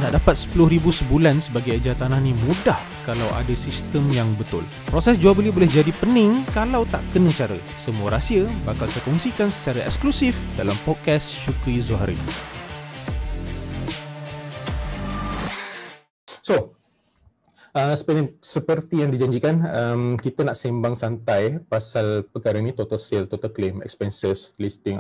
Nak dapat 10,000 sebulan sebagai ejar tanah ni mudah kalau ada sistem yang betul. Proses jual beli boleh jadi pening kalau tak kena cara. Semua rahsia bakal saya kongsikan secara eksklusif dalam podcast Syukri Zuhari. So, seperti yang dijanjikan, kita nak sembang santai pasal perkara ni, total sale, total claim, expenses, listing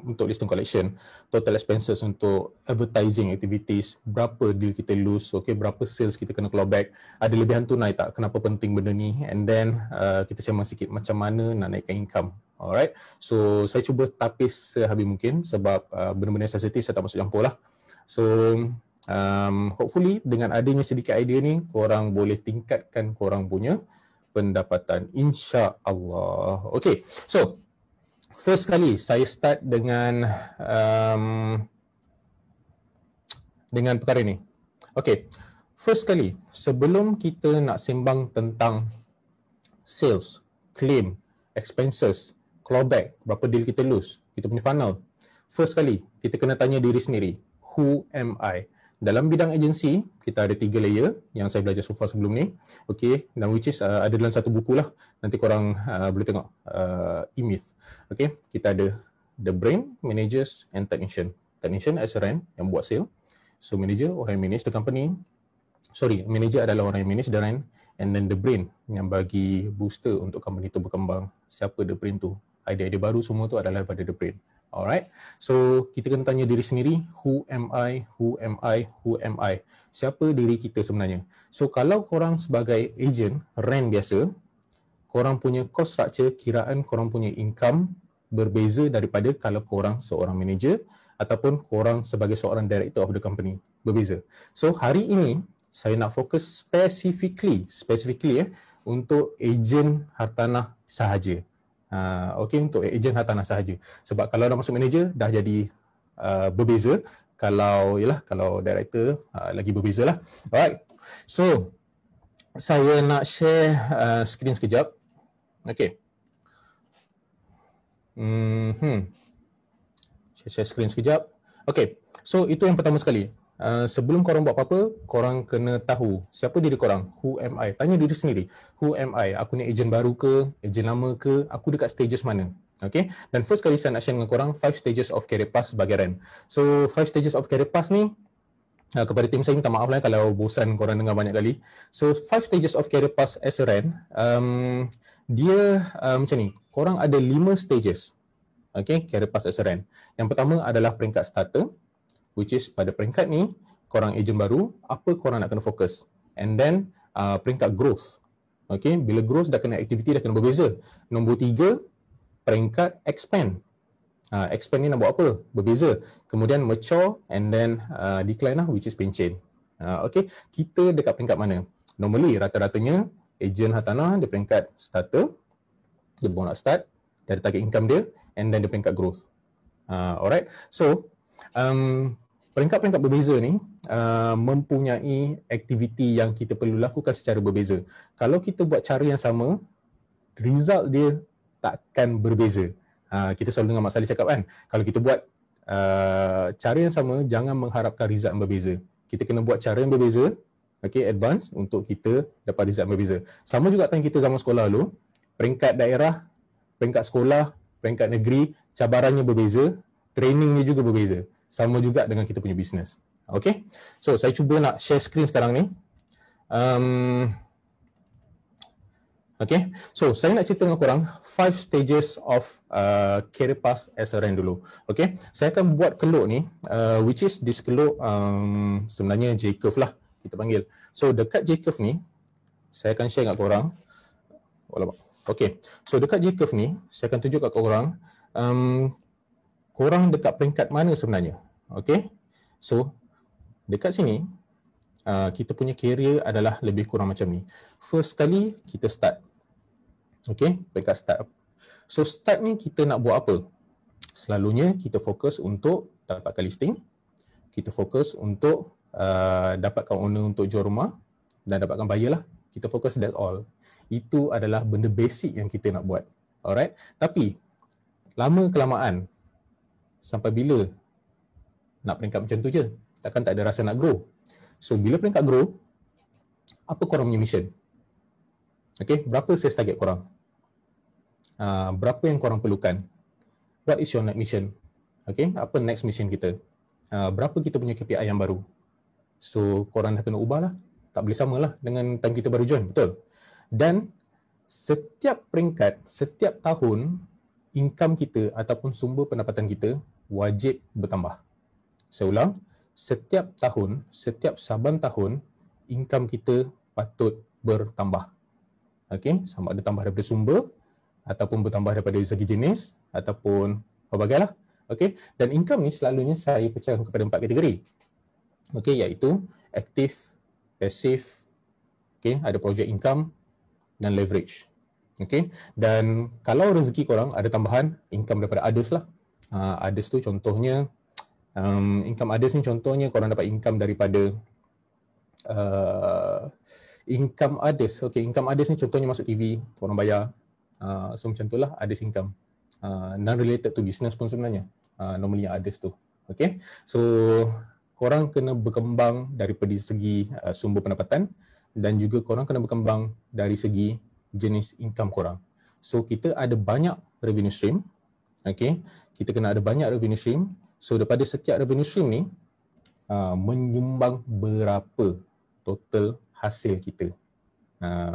untuk listing collection, total expenses untuk advertising activities, berapa deal kita lose, okay, berapa sales kita kena clawback, ada lebihan tunai tak, kenapa penting benda ni, and then kita sembang sikit macam mana nak naikkan income. Alright, so saya cuba tapis sehabis mungkin sebab benda-benda sensitif saya tak masuk campur lah. So, hopefully dengan adanya sedikit idea ni, korang boleh tingkatkan korang punya pendapatan, insya-Allah. Okay, so first kali saya start dengan perkara ni. Okay, first kali sebelum kita nak sembang tentang sales, claim, expenses, clawback, berapa deal kita lose, kita punya funnel, first kali kita kena tanya diri sendiri, who am I? Dalam bidang agensi, kita ada 3 layer yang saya belajar so far sebelum ni. Okay, dan which is ada dalam satu buku lah. Nanti korang boleh tengok, E-Myth. Okay, kita ada the brain, managers and technician. Technician SRN yang buat sale. So manager, orang yang manage the company. Manager adalah orang yang manage the rent. And then the brain yang bagi booster untuk company tu berkembang. Siapa the brain tu? Idea-idea baru semua tu adalah daripada the brain. Alright, so kita kena tanya diri sendiri, who am I, who am I, who am I? Siapa diri kita sebenarnya? So kalau korang sebagai agent, rent biasa, korang punya cost structure, kiraan korang punya income berbeza daripada kalau korang seorang manager ataupun korang sebagai seorang director of the company, berbeza. So hari ini, saya nak fokus specifically untuk agent hartanah sahaja. Okay, untuk ejen hartanah sahaja. Sebab kalau dah masuk manager dah jadi berbeza. Kalau director lagi berbeza lah. Alright. So saya nak share screen sekejap. Okay. Share screen sekejap. Okay. So itu yang pertama sekali. Sebelum korang buat apa-apa, korang kena tahu siapa diri korang, who am I. Tanya diri sendiri, who am I? Aku ni ejen baru ke, ejen lama ke, aku dekat stages mana? Okay, dan first kali saya nak share dengan korang 5 stages of career path sebagai rent. So 5 stages of career path ni, kepada tim saya minta maaf lah kalau bosan korang dengar banyak kali. So 5 stages of career path as a rent, dia macam ni, korang ada 5 stages. Okay, career path as a rent. Yang pertama adalah peringkat starter, which is pada peringkat ni, korang ejen baru, apa korang nak kena fokus. And then, peringkat growth. Okay, bila growth dah kena aktiviti, dah kena berbeza. Nombor 3, peringkat expand. Expand ni nak buat apa? Berbeza. Kemudian mature and then decline lah, which is pencen. Okay, kita dekat peringkat mana? Normally, rata-ratanya, ejen hartanah, dia peringkat starter, dia baru nak start, dari target income dia, and then dia peringkat growth. Alright, so, peringkat-peringkat berbeza ni mempunyai aktiviti yang kita perlu lakukan secara berbeza. Kalau kita buat cara yang sama, result dia takkan berbeza. Kita selalu dengar Mak Saleh cakap kan, kalau kita buat cara yang sama, jangan mengharapkan result yang berbeza. Kita kena buat cara yang berbeza, okay, advance untuk kita dapat result yang berbeza. Sama juga time kita zaman sekolah dulu, peringkat daerah, peringkat sekolah, peringkat negeri, cabarannya berbeza, trainingnya juga berbeza. Sama juga dengan kita punya bisnes. Okay, so saya cuba nak share screen sekarang ni. Okay, so saya nak cerita dengan korang 5 stages of career path as a rent dulu. Okay, saya akan buat keluk ni, which is this keluk sebenarnya J-curve lah kita panggil. So dekat J-curve ni, saya akan share dengan korang. Okay, so dekat J-curve ni, saya akan tunjuk kat korang korang dekat peringkat mana sebenarnya. Okay, so dekat sini kita punya career adalah lebih kurang macam ni. First kali kita start. Okay, peringkat start. So start ni kita nak buat apa? Selalunya kita fokus untuk dapatkan listing, kita fokus untuk dapatkan owner untuk jual rumah dan dapatkan buyer lah. Kita fokus that's all. Itu adalah benda basic yang kita nak buat. Alright, tapi lama kelamaan sampai bila nak peringkat macam tu je? Takkan tak ada rasa nak grow. So bila peringkat grow, apa korang punya mission? Okay, berapa sales target korang? Berapa yang korang perlukan? What is your next mission? Okay, apa next mission kita? Berapa kita punya KPI yang baru? So korang dah kena ubah lah. Tak boleh sama lah dengan time kita baru join, betul? Dan setiap peringkat, setiap tahun, income kita ataupun sumber pendapatan kita wajib bertambah. Saya ulang, setiap tahun, setiap saban tahun, income kita patut bertambah. Okay, sama ada tambah daripada sumber, ataupun bertambah daripada segi jenis, ataupun pelbagai lah. Okay, dan income ni selalunya saya pecahkan kepada 4 kategori. Okay, iaitu active, passive, okay, ada project income dan leverage. Okay, dan kalau rezeki korang ada tambahan income daripada others lah. Others tu contohnya, income others ni contohnya korang dapat income daripada income others. Okay, income others ni contohnya masuk TV, korang bayar. So macam tu lah others income. Non-related to business pun sebenarnya. Normally others tu. Okay, so korang kena berkembang daripada segi sumber pendapatan dan juga korang kena berkembang dari segi jenis income korang. So kita ada banyak revenue stream. Okay, kita kena ada banyak revenue stream. So daripada setiap revenue stream ni menyumbang berapa total hasil kita.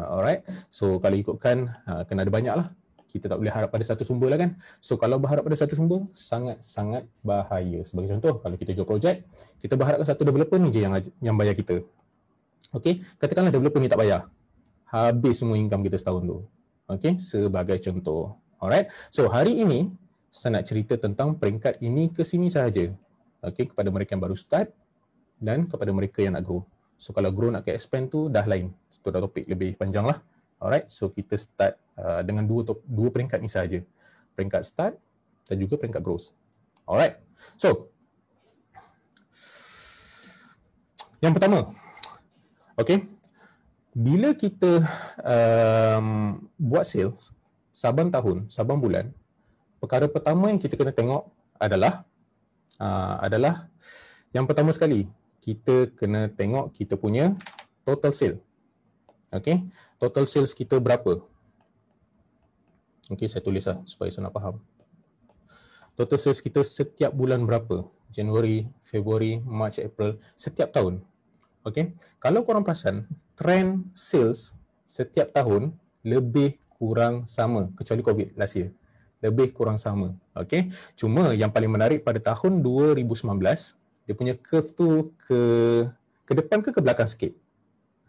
Alright, so kalau ikutkan kena ada banyak lah. Kita tak boleh harap pada satu sumber lah kan. So kalau berharap pada satu sumber, sangat-sangat bahaya. Sebagai contoh, kalau kita jual projek, kita berharapkan satu developer ni je yang bayar kita. Okay, katakanlah developer ni tak bayar. Habis semua income kita setahun tu. Okay, sebagai contoh. Alright, so hari ini saya nak cerita tentang peringkat ini ke sini sahaja. Okay, kepada mereka yang baru start dan kepada mereka yang nak grow. So kalau grow nak ke expand tu dah lain. Itu dah topik lebih panjang lah. Alright, so kita start dengan dua peringkat ni sahaja. Peringkat start dan juga peringkat growth. Alright, so yang pertama, okay, bila kita buat sales saban tahun, saban bulan, perkara pertama yang kita kena tengok adalah yang pertama sekali, kita kena tengok kita punya total sale. Okay, total sales kita berapa? Okay, saya tulis lah supaya saya nak faham. Total sales kita setiap bulan berapa? Januari, Februari, March, April, setiap tahun. Okay, kalau korang perasan, trend sales setiap tahun lebih kurang sama, kecuali COVID last year. Lebih kurang sama. Okay, cuma yang paling menarik pada tahun 2019, dia punya curve tu ke depan ke belakang sikit.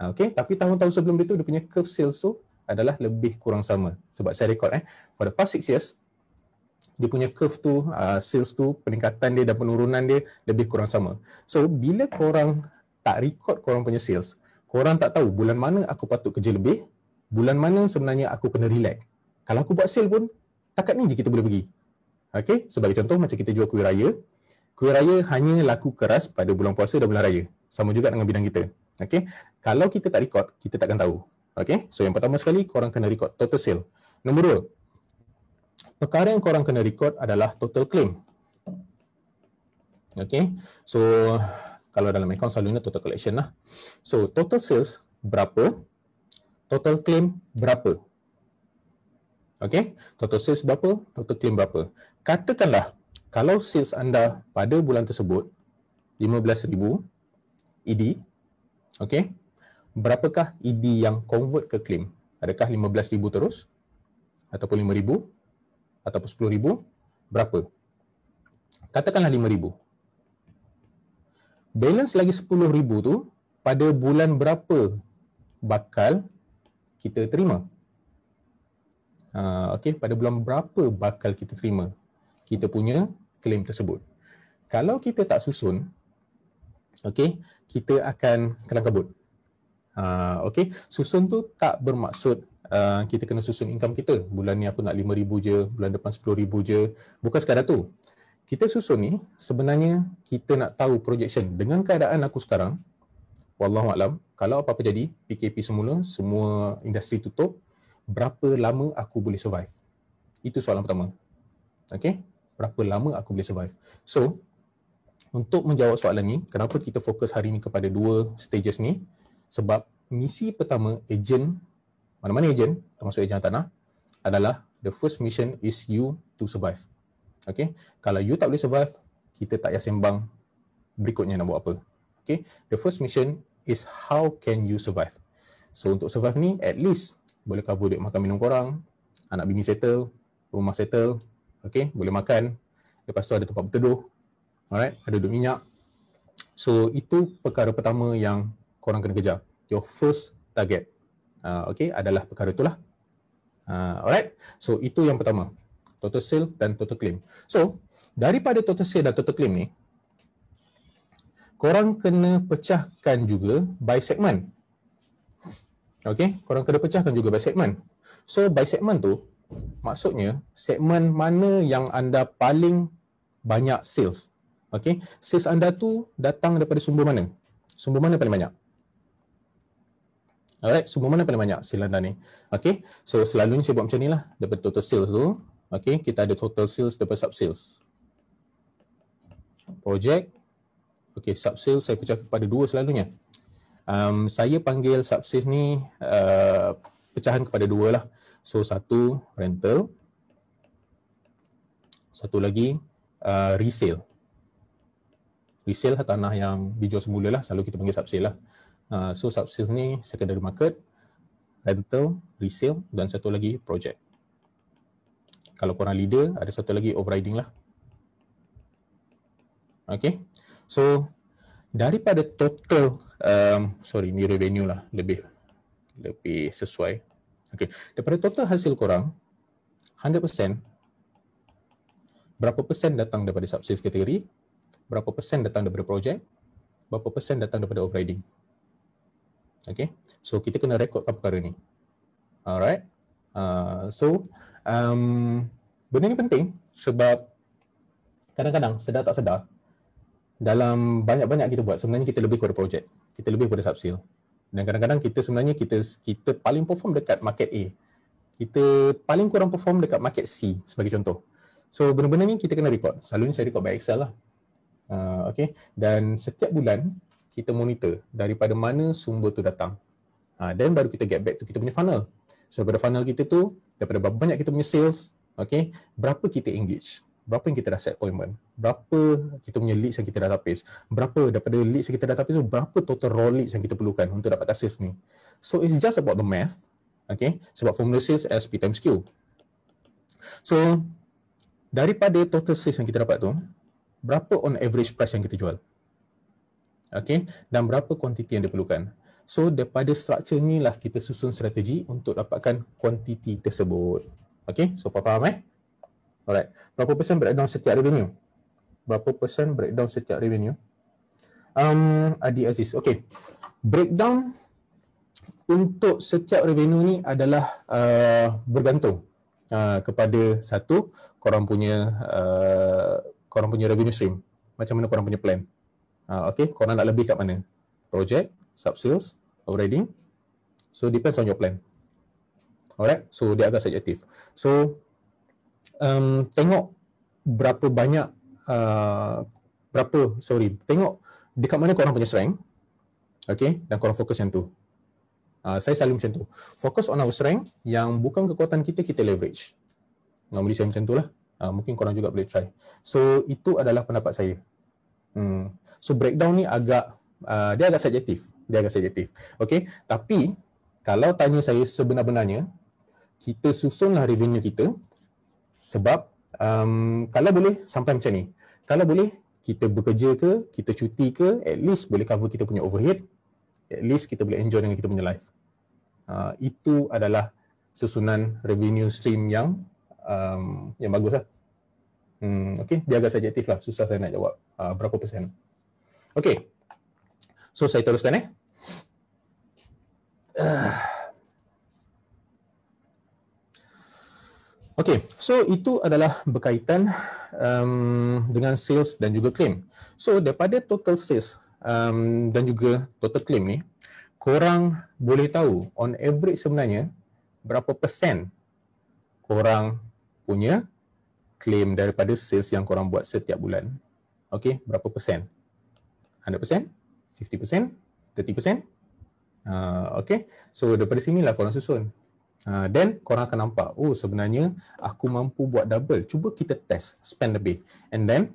Okay, tapi tahun-tahun sebelum itu dia punya curve sales tu adalah lebih kurang sama. Sebab saya rekod for the past 6 years, dia punya curve tu, sales tu, peningkatan dia dan penurunan dia lebih kurang sama. So, bila korang tak record korang punya sales, korang tak tahu bulan mana aku patut kerja lebih, bulan mana sebenarnya aku kena relax. Kalau aku buat sale pun, takat ni je kita boleh pergi. Okay, sebagai contoh macam kita jual kuih raya. Kuih raya hanya laku keras pada bulan puasa dan bulan raya. Sama juga dengan bidang kita. Okay, kalau kita tak record, kita takkan tahu. Okay, so yang pertama sekali, korang kena record total sale. Nombor 2, perkara yang korang kena record adalah total claim. Okay, so kalau dalam account selalunya total collection lah. So total sales berapa, total claim berapa. Okay, total sales berapa, total claim berapa. Katakanlah, kalau sales anda pada bulan tersebut 15,000 ED, okay, berapakah ED yang convert ke claim? Adakah 15,000 terus? Ataupun 5,000? Ataupun 10,000? Berapa? Katakanlah 5,000. Balance lagi 10,000 tu, pada bulan berapa bakal kita terima? Okay, pada bulan berapa bakal kita terima kita punya claim tersebut? Kalau kita tak susun, okay, kita akan kelang kabut. Okay, susun tu tak bermaksud kita kena susun income kita. Bulan ni aku nak 5,000 je, bulan depan 10,000 je. Bukan sekadar tu. Kita susun ni sebenarnya kita nak tahu projection. Dengan keadaan aku sekarang, wallahualam, kalau apa-apa jadi, PKP semula, semua industri tutup, berapa lama aku boleh survive? Itu soalan pertama. Okay, berapa lama aku boleh survive? So, untuk menjawab soalan ni, kenapa kita fokus hari ni kepada dua stages ni? Sebab misi pertama ejen, mana-mana ejen, termasuk ejen tanah, adalah the first mission is you to survive. Okay? Kalau you tak boleh survive, kita tak payah sembang berikutnya nak buat apa. Okay? The first mission is how can you survive. So untuk survive ni, at least boleh cover duit makan minum korang, anak bini settle, rumah settle, okay? Boleh makan, lepas tu ada tempat berteduh, alright, ada duit minyak. So itu perkara pertama yang korang kena kejar. Your first target, okay, adalah perkara itulah. Alright, so itu yang pertama, total sale dan total claim. So daripada total sale dan total claim ni, korang kena pecahkan juga by segment. Okay, korang kena pecahkan juga by segment. So by segment tu, maksudnya segmen mana yang anda paling banyak sales. Okay, sales anda tu datang daripada sumber mana? Sumber mana paling banyak? Alright, sumber mana paling banyak sales anda ni? Okay, so selalunya saya buat macam ni lah. Daripada total sales tu, okay, kita ada total sales daripada sub sales. Project, okay, sub sales saya pecah kepada dua selalunya. Saya panggil sub sales ni pecahan kepada dua lah. So satu rental, satu lagi resale. Resale tanah yang dijual semula lah, selalu kita panggil sub sale lah. So sub sales ni secondary market, rental, resale dan satu lagi project. Kalau korang leader, ada satu lagi overriding lah. Okay, so daripada total, ni revenue lah, lebih sesuai. Okay, daripada total hasil korang, 100%, berapa persen datang daripada sub-sales kategori, berapa persen datang daripada project, berapa persen datang daripada overriding. Okay, so kita kena rekodkan perkara ni. Alright, benda ni penting sebab kadang-kadang sedar tak sedar, dalam banyak-banyak kita buat, sebenarnya kita lebih kepada project, kita lebih kepada sub-sale. Dan kadang-kadang kita sebenarnya kita paling perform dekat market A. Kita paling kurang perform dekat market C sebagai contoh. So benda-benda ni kita kena record. Selalunya saya record by Excel lah. Okay. Dan setiap bulan kita monitor daripada mana sumber tu datang. Dan baru kita get back to kita punya funnel. So daripada funnel kita tu, daripada berapa banyak kita punya sales, okay, berapa kita engage, berapa yang kita dah set appointment, berapa kita punya leads yang kita dah tapis, berapa daripada leads yang kita dah tapis tu, berapa total raw leads yang kita perlukan untuk dapatkan sales ni. So it's just about the math, okay? Sebab formula sales as P times Q. So daripada total sales yang kita dapat tu, berapa on average price yang kita jual, okay? Dan berapa quantity yang diperlukan. So daripada structure ni lah kita susun strategi untuk dapatkan quantity tersebut. Okay, so faham Alright, berapa persen breakdown setiap revenue? Berapa persen breakdown setiap revenue? Adi Aziz, okay. Breakdown untuk setiap revenue ni adalah bergantung kepada satu, korang punya revenue stream. Macam mana korang punya plan. Okay, korang nak lebih kat mana? Project, sub-sales, overriding. So, depends on your plan. Alright, so dia agak subjektif. So, tengok berapa banyak, tengok dekat mana korang punya strength, okay, dan korang fokus yang tu. Saya selalu macam tu. Fokus on our strength, yang bukan kekuatan kita, kita leverage. Normally saya macam tu lah. Mungkin korang juga boleh try. So, itu adalah pendapat saya. So, breakdown ni dia agak subjektif. Okay, tapi kalau tanya saya sebenar-benarnya, kita susunlah revenue kita sebab kalau boleh sampai macam ni. Kalau boleh kita bekerja ke, kita cuti ke, at least boleh cover kita punya overhead, at least kita boleh enjoy dengan kita punya life. Itu adalah susunan revenue stream yang bagus lah. Okay, dia agak subjektif lah, susah saya nak jawab berapa persen. Okay, so saya teruskan Okay, so itu adalah berkaitan dengan sales dan juga claim. So daripada total sales dan juga total claim ni, korang boleh tahu on average sebenarnya berapa persen korang punya claim daripada sales yang korang buat setiap bulan. Okay, berapa persen? 100%? 50%? 30%? Okay, so daripada sinilah korang susun. Then korang akan nampak, oh sebenarnya aku mampu buat double. Cuba kita test, spend lebih. And then,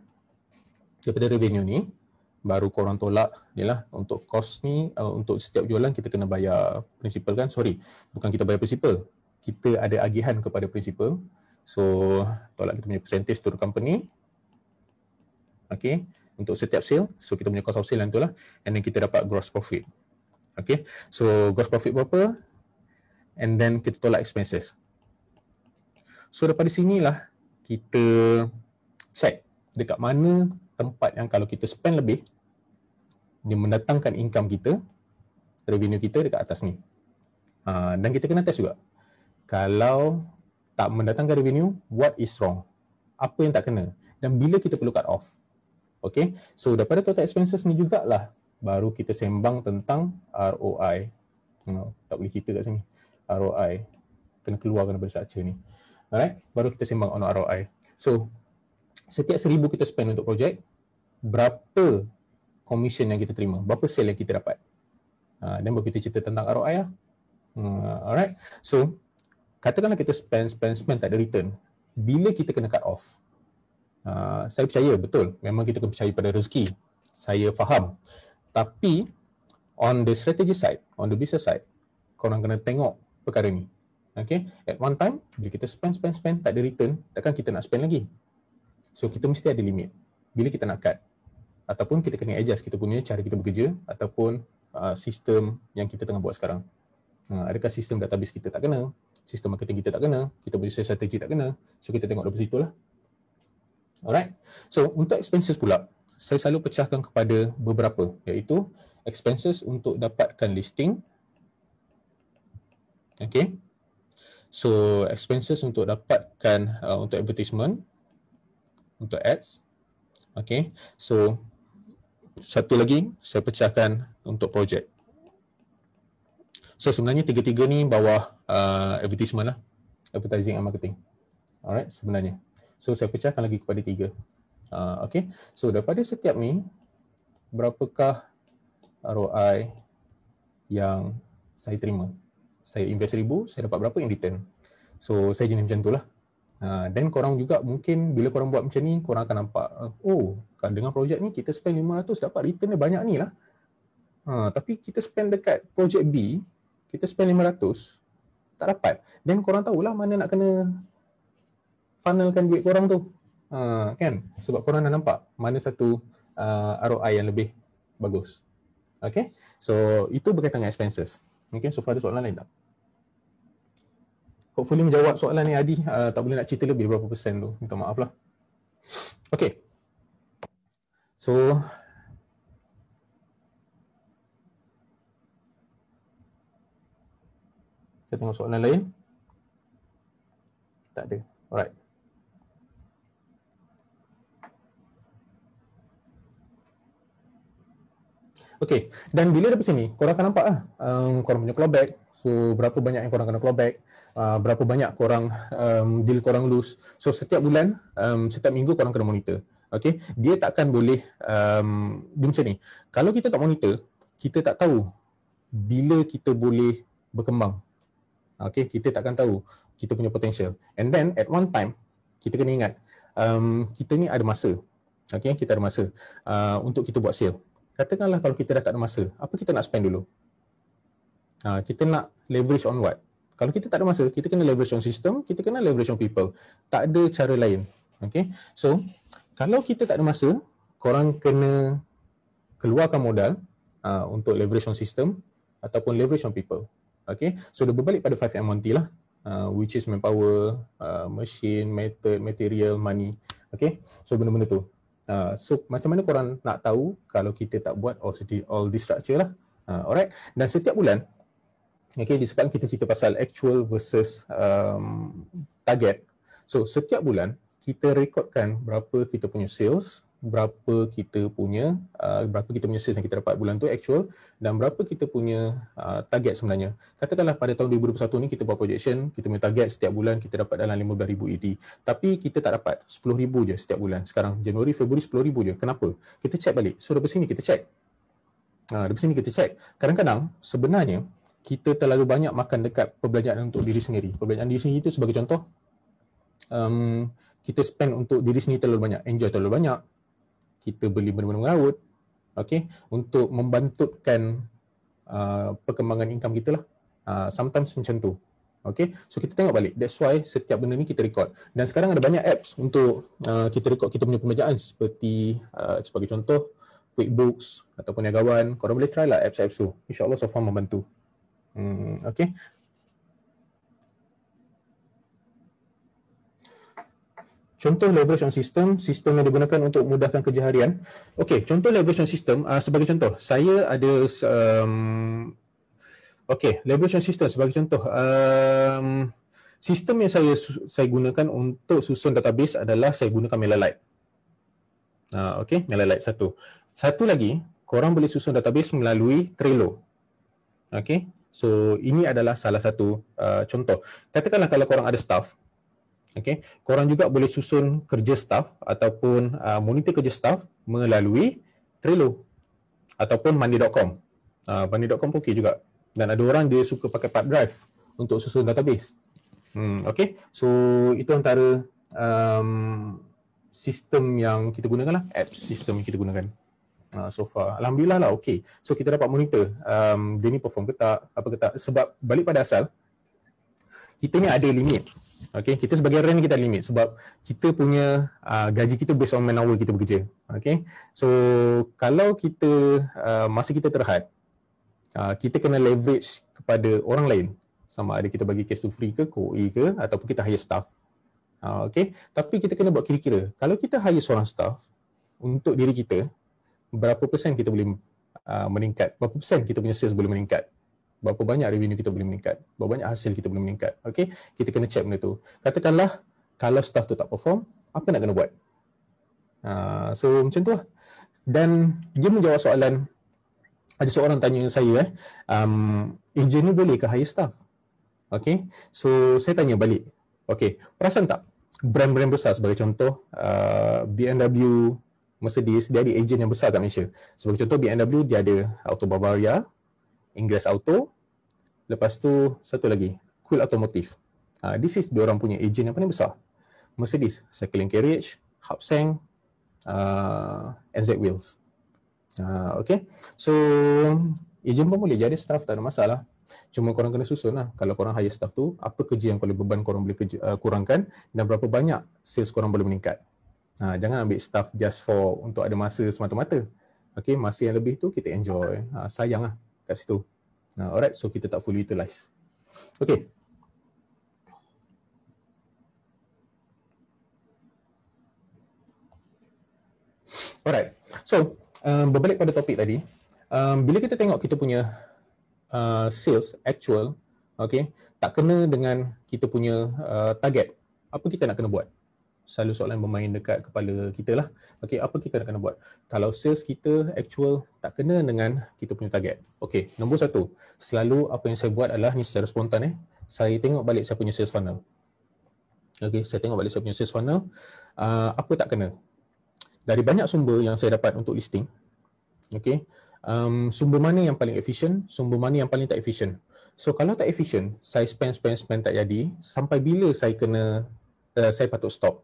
daripada revenue ni, baru korang tolak ni lah untuk cost ni, untuk setiap jualan kita kena bayar principal kan? Sorry, bukan kita bayar principal. Kita ada agihan kepada principal. So, tolak kita punya percentage to the company. Okay, untuk setiap sale. So, kita punya cost of sale yang tu lah. And then kita dapat gross profit. Okay, so gross profit berapa? And then kita tolak expenses. So daripada sinilah kita check dekat mana tempat yang kalau kita spend lebih, dia mendatangkan income kita, revenue kita dekat atas ni. Dan kita kena test juga. Kalau tak mendatangkan revenue, what is wrong? Apa yang tak kena? Dan bila kita perlu cut off? Okay, so daripada total expenses ni jugalah baru kita sembang tentang ROI. Tak boleh kita kat sini. ROI. Kena keluarkan daripada structure ni. Alright, baru kita sembang on ROI. So, setiap 1,000 kita spend untuk projek, berapa commission yang kita terima? Berapa sale yang kita dapat? Dan baru kita cerita tentang ROI lah. Alright, so katakanlah kita spend, tak ada return. Bila kita kena cut off? Saya percaya, betul. Memang kita kena percaya pada rezeki. Saya faham. Tapi, on the strategy side, on the business side, korang kena tengok perkara ni. Okay, at one time, bila kita spend, tak ada return, takkan kita nak spend lagi. So, kita mesti ada limit. Bila kita nak cut. Ataupun kita kena adjust kita punya cara kita bekerja ataupun sistem yang kita tengah buat sekarang. Adakah sistem database kita tak kena, sistem marketing kita tak kena, kita punya strategi tak kena. So, kita tengok dari situ lah. Alright. So, untuk expenses pula, saya selalu pecahkan kepada beberapa, iaitu expenses untuk dapatkan listing. Okay. So, expenses untuk dapatkan untuk advertisement, untuk ads. Okay. So, satu lagi saya pecahkan untuk projek. So, sebenarnya tiga-tiga ni bawah advertisement lah. Advertising and marketing. Alright, sebenarnya. So, saya pecahkan lagi kepada 3. Okay. So, daripada setiap ni, berapakah ROI yang saya terima? Saya invest 1,000, saya dapat berapa in return? So, saya jenis macam tu lah. Dan korang juga mungkin bila korang buat macam ni, korang akan nampak, oh, dengan projek ni kita spend 500, dapat return dia banyak ni lah. Tapi kita spend dekat projek B, kita spend 500, tak dapat. Dan korang tahulah mana nak kena funnelkan duit korang tu. Kan? Sebab korang dah nampak mana satu ROI yang lebih bagus. Okay? So, itu berkaitan dengan expenses. Okay, so far ada soalan lain tak? Hopefully menjawab soalan ni Adi. Tak boleh nak cerita lebih berapa persen tu. Minta maaf lah. Okay. So, saya tengok soalan lain. Tak ada. Alright. Okay, dan bila dari sini, korang akan nampak lah, korang punya clawback. So, berapa banyak yang korang kena clawback, berapa banyak korang deal korang lose. So, setiap bulan, setiap minggu korang kena monitor. Okay, dia takkan boleh, dia macam ni. Kalau kita tak monitor, kita tak tahu bila kita boleh berkembang. Okay, kita takkan tahu kita punya potential. And then, at one time, kita kena ingat, kita ni ada masa. Okay, kita ada masa untuk kita buat sale. Katakanlah kalau kita dah tak ada masa, apa kita nak spend dulu? Kita nak leverage on what? Kalau kita tak ada masa, kita kena leverage on system, kita kena leverage on people. Tak ada cara lain. Okay? So, kalau kita tak ada masa, korang kena keluarkan modal untuk leverage on system ataupun leverage on people. Okay? So, dia berbalik pada 5M1T lah, which is manpower, machine, method, material, money. Okay? So, benda-benda tu. So macam mana korang nak tahu kalau kita tak buat all this structure lah. Alright. Dan setiap bulan, okay, disebabkan kita cerita pasal actual versus target. So setiap bulan kita rekodkan berapa kita punya sales, berapa kita punya sales yang kita dapat bulan tu actual dan berapa kita punya target sebenarnya. Katakanlah pada tahun 2021 ni kita buat projection, kita punya target setiap bulan kita dapat dalam 15,000 AD. Tapi kita tak dapat 10,000 je setiap bulan. Sekarang Januari, Februari 10,000 je. Kenapa? Kita check balik. So dari sini kita check. Dari sini kita check. Kadang-kadang sebenarnya kita terlalu banyak makan dekat perbelanjaan untuk diri sendiri. Perbelanjaan diri sendiri itu sebagai contoh, kita spend untuk diri sendiri terlalu banyak, enjoy terlalu banyak, kita beli benda-benda mengarut, okay, untuk membantutkan perkembangan income kita lah. Sometimes macam tu. Okay, so kita tengok balik. That's why setiap benda ni kita record. Dan sekarang ada banyak apps untuk kita record kita punya pembelanjaan seperti sebagai contoh QuickBooks ataupun Niagawan. Korang boleh try lah apps-apps tu. InsyaAllah so far membantu. Okay. Contoh leverage on system yang digunakan untuk memudahkan kerja harian. Okey, contoh leverage on system, sebagai contoh, saya ada leverage on system sebagai contoh. Sistem yang saya gunakan untuk susun database adalah saya gunakan MailerLite. Okey, MailerLite satu. Satu lagi, korang boleh susun database melalui Trello. Okey, so ini adalah salah satu contoh. Katakanlah kalau korang ada staff, okay, korang juga boleh susun kerja staff ataupun monitor kerja staff melalui Trello ataupun Monday.com. Monday.com pun okey juga. Dan ada orang dia suka pakai Pipedrive untuk susun database. Okay, so itu antara sistem yang kita gunakan lah, apps sistem yang kita gunakan. So far, alhamdulillah lah, okay. So kita dapat monitor dia ni perform ke tak, apa ke tak. Sebab balik pada asal, kita ni ada limit. Okay, kita sebagai rent kita ada limit sebab kita punya gaji kita based on man hour kita bekerja. Okay, so kalau kita masa kita terhad, kita kena leverage kepada orang lain, sama ada kita bagi cash to free ke, co-e ke, ataupun kita hire staff. Okay, tapi kita kena buat kira-kira. Kalau kita hire seorang staff untuk diri kita, berapa persen kita boleh meningkat, berapa persen kita punya sales boleh meningkat, berapa banyak revenue kita boleh meningkat, berapa banyak hasil kita boleh meningkat. Okay, kita kena check benda tu. Katakanlah kalau staff tu tak perform, apa nak kena buat? So macam tu lah. Dan dia menjawab soalan, ada seorang tanya saya, ejen ni boleh ke hire staff? Okay, so saya tanya balik. Okay, perasan tak brand-brand besar sebagai contoh BMW, Mercedes, dia ada ejen yang besar kat Malaysia. Sebagai contoh BMW dia ada Auto Bavaria, Ingress Auto, lepas tu satu lagi, Cool Automotive. This is diorang punya ejen yang paling besar. Mercedes, Cycling Carriage, Hubseng, NZ Wheels. Okay, so ejen pun boleh jadi staff, tak ada masalah. Cuma korang kena susun lah, kalau korang hire staff tu, apa kerja yang kalau beban korang boleh kurangkan dan berapa banyak sales korang boleh meningkat. Jangan ambil staff just for untuk ada masa semata-mata. Okay, masa yang lebih tu kita enjoy. Sayang lah kat situ. Alright, so kita tak fully utilize. Okay. Alright, so berbalik pada topik tadi, bila kita tengok kita punya sales actual, okay, tak kena dengan kita punya target, apa kita nak kena buat? Selalu soalan bermain dekat kepala kita lah. Okay, apa kita nak kena buat? Kalau sales kita actual tak kena dengan kita punya target. Okay, nombor satu, selalu apa yang saya buat adalah, ni secara spontan saya tengok balik saya punya sales funnel. Okay, saya tengok balik saya punya sales funnel, apa tak kena. Dari banyak sumber yang saya dapat untuk listing, okay, sumber mana yang paling efisien, sumber mana yang paling tak efisien. So kalau tak efisien, saya spend tak jadi, sampai bila saya saya patut stop.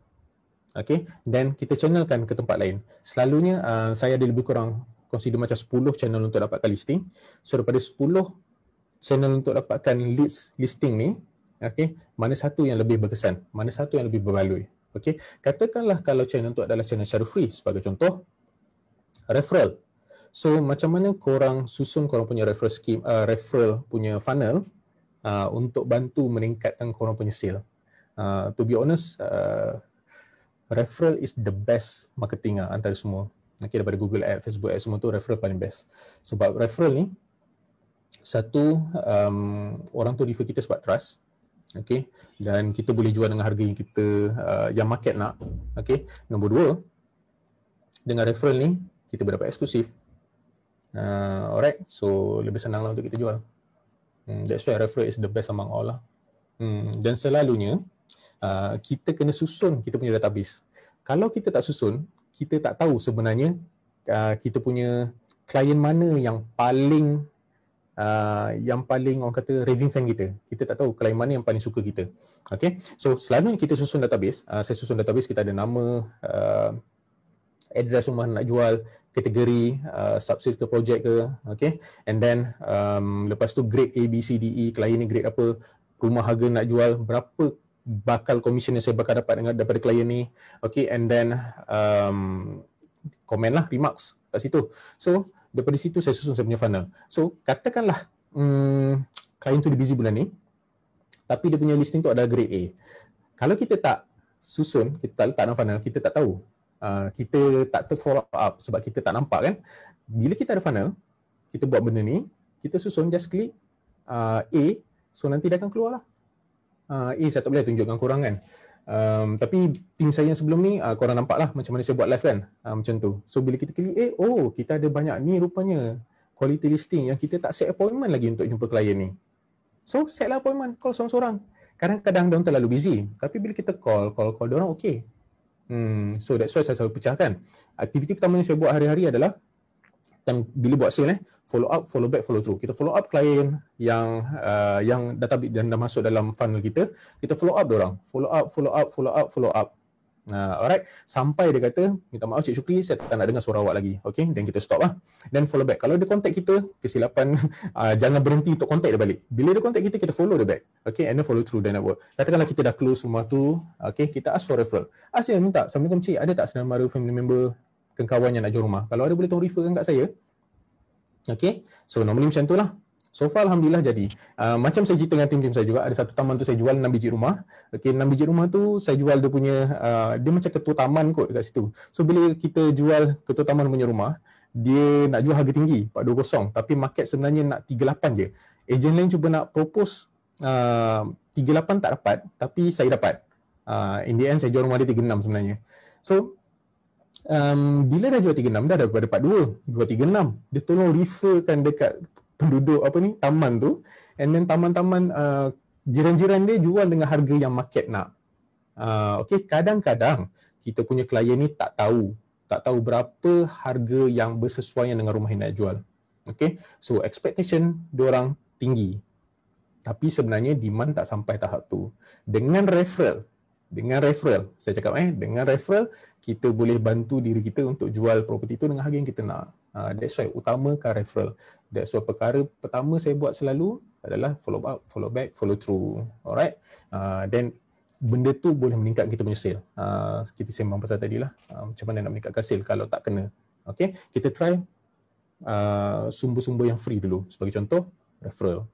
Okay, dan kita channelkan ke tempat lain. Selalunya saya ada lebih kurang consider macam 10 channel untuk dapatkan listing. So daripada 10 channel untuk dapatkan listing ni, okay, mana satu yang lebih berkesan, mana satu yang lebih berbaloi. Okay, katakanlah kalau channel tu adalah channel secara free, sebagai contoh referral. So macam mana korang susun korang punya referral scheme, referral punya funnel untuk bantu meningkatkan korang punya sale. To be honest, referral is the best marketing antara semua. Okay, daripada Google Ads, Facebook Ads, semua tu referral paling best. Sebab referral ni, satu, orang tu refer kita sebab trust. Okay, dan kita boleh jual dengan harga yang kita, yang market nak. Okay, nombor dua, Dengan referral ni, kita berdapat eksklusif. Alright, so lebih senang lah untuk kita jual. That's why referral is the best among all lah. Dan selalunya, kita kena susun kita punya database. Kalau kita tak susun, kita tak tahu sebenarnya kita punya klien mana yang paling orang kata raving fan kita. Kita tak tahu klien mana yang paling suka kita. Okay, so selalunya kita susun database. Saya susun database, kita ada nama, address rumah nak jual, kategori, subsist ke projek ke, okay, and then lepas tu grade A, B, C, D, E, klien ni grade apa, rumah harga nak jual, berapa bakal komisen yang saya bakal dapat daripada klien ni, okay, and then komen lah, remarks kat situ. So daripada situ saya susun saya punya funnel. So katakanlah klien tu dia busy bulan ni, tapi dia punya listing tu ada grade A. Kalau kita tak susun, kita tak letak dalam funnel, kita tak tahu. Kita tak ter-follow up sebab kita tak nampak kan. Bila kita ada funnel, kita buat benda ni, kita susun, just klik A, so nanti dia akan keluar lah. A saya tak boleh tunjukkan korang kan. Tapi tim saya yang sebelum ni, korang nampak lah macam mana saya buat live kan. Macam tu. So bila kita klik A, oh kita ada banyak ni rupanya quality listing yang kita tak set appointment lagi untuk jumpa klien ni. So set lah appointment, call seorang-seorang. Kadang-kadang diorang terlalu busy. Tapi bila kita call diorang okay. So that's why saya selalu pecahkan. Aktiviti pertama yang saya buat hari-hari adalah bila buat sale, follow up, follow back, follow through. Kita follow up klien yang dah masuk dalam funnel kita. Kita follow up diorang. Follow up. Alright. Sampai dia kata, minta maaf Cik Syukri, saya tak nak dengar suara awak lagi. Okay, dan kita stop lah. Dan follow back. Kalau dia contact kita, kesilapan, jangan berhenti untuk contact dia balik. Bila dia contact kita, kita follow dia back. Okay, and then follow through the network. Katakanlah kita dah close rumah tu, okay, kita ask for referral. Ask dia, minta, Assalamualaikum Cik, ada tak saudara mara family member, kawan yang nak jual rumah? Kalau ada boleh tolong referkan kat saya. Okay, so normally macam tu lah. So far Alhamdulillah jadi. Macam saya cerita dengan tim-tim saya juga, ada satu taman tu saya jual 6 biji rumah. Okay, 6 biji rumah tu saya jual dia punya, dia macam ketua taman kot dekat situ. So bila kita jual ketua taman punya rumah, dia nak jual harga tinggi, 420, tapi market sebenarnya nak 38 je. Ejen lain cuba nak propose 38 tak dapat, tapi saya dapat. In the end saya jual rumah dia 36 sebenarnya. So bila dah jual 36, dah dapat 2, jual 36. Dia tolong referkan dekat penduduk taman tu, and then taman-taman jiran-jiran dia jual dengan harga yang market nak. Okay, kadang-kadang kita punya klien ni tak tahu berapa harga yang bersesuaian dengan rumah yang nak jual. Okay, so expectation diorang tinggi, tapi sebenarnya demand tak sampai tahap tu. Dengan referral, saya cakap dengan referral kita boleh bantu diri kita untuk jual property tu dengan harga yang kita nak. That's why utamakan referral. That's why perkara pertama saya buat selalu adalah follow up, follow back, follow through. Alright. Then benda tu boleh meningkatkan kita punya sale. Kita sembang pasal tadi lah, macam mana nak meningkatkan sale kalau tak kena. Okay, kita try sumber-sumber yang free dulu. Sebagai contoh, referral.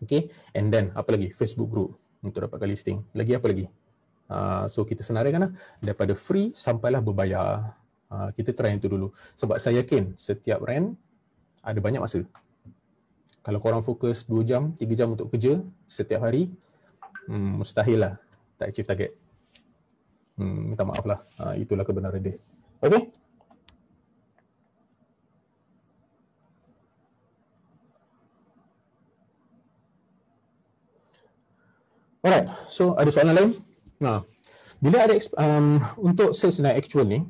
Okay, and then apa lagi? Facebook group untuk dapatkan listing. Lagi apa lagi? So kita senaraikan lah, daripada free sampailah berbayar. Kita try yang tu dulu. Sebab saya yakin setiap rent ada banyak masa. Kalau korang fokus 2 jam, 3 jam untuk kerja setiap hari, mustahil lah tak achieve target. Minta maaf lah. Itulah kebenaran dia. Okay? Alright, so ada soalan lain? Bila ada untuk sales dan actual ni,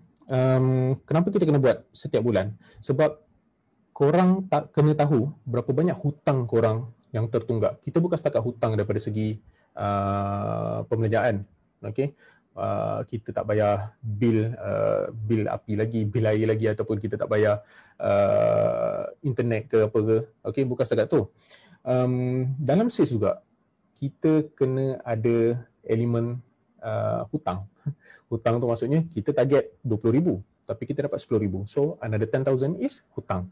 kenapa kita kena buat setiap bulan? Sebab korang tak kena tahu berapa banyak hutang korang yang tertunggak. Kita bukan setakat hutang daripada segi pembelanjaan. Okay? Kita tak bayar bil api lagi, bil air lagi, ataupun kita tak bayar internet ke apa ke. Okay? Bukan setakat tu. Dalam sales juga, kita kena ada elemen hutang. Hutang tu maksudnya kita target 20,000 tapi kita dapat 10,000. So another 10,000 is hutang.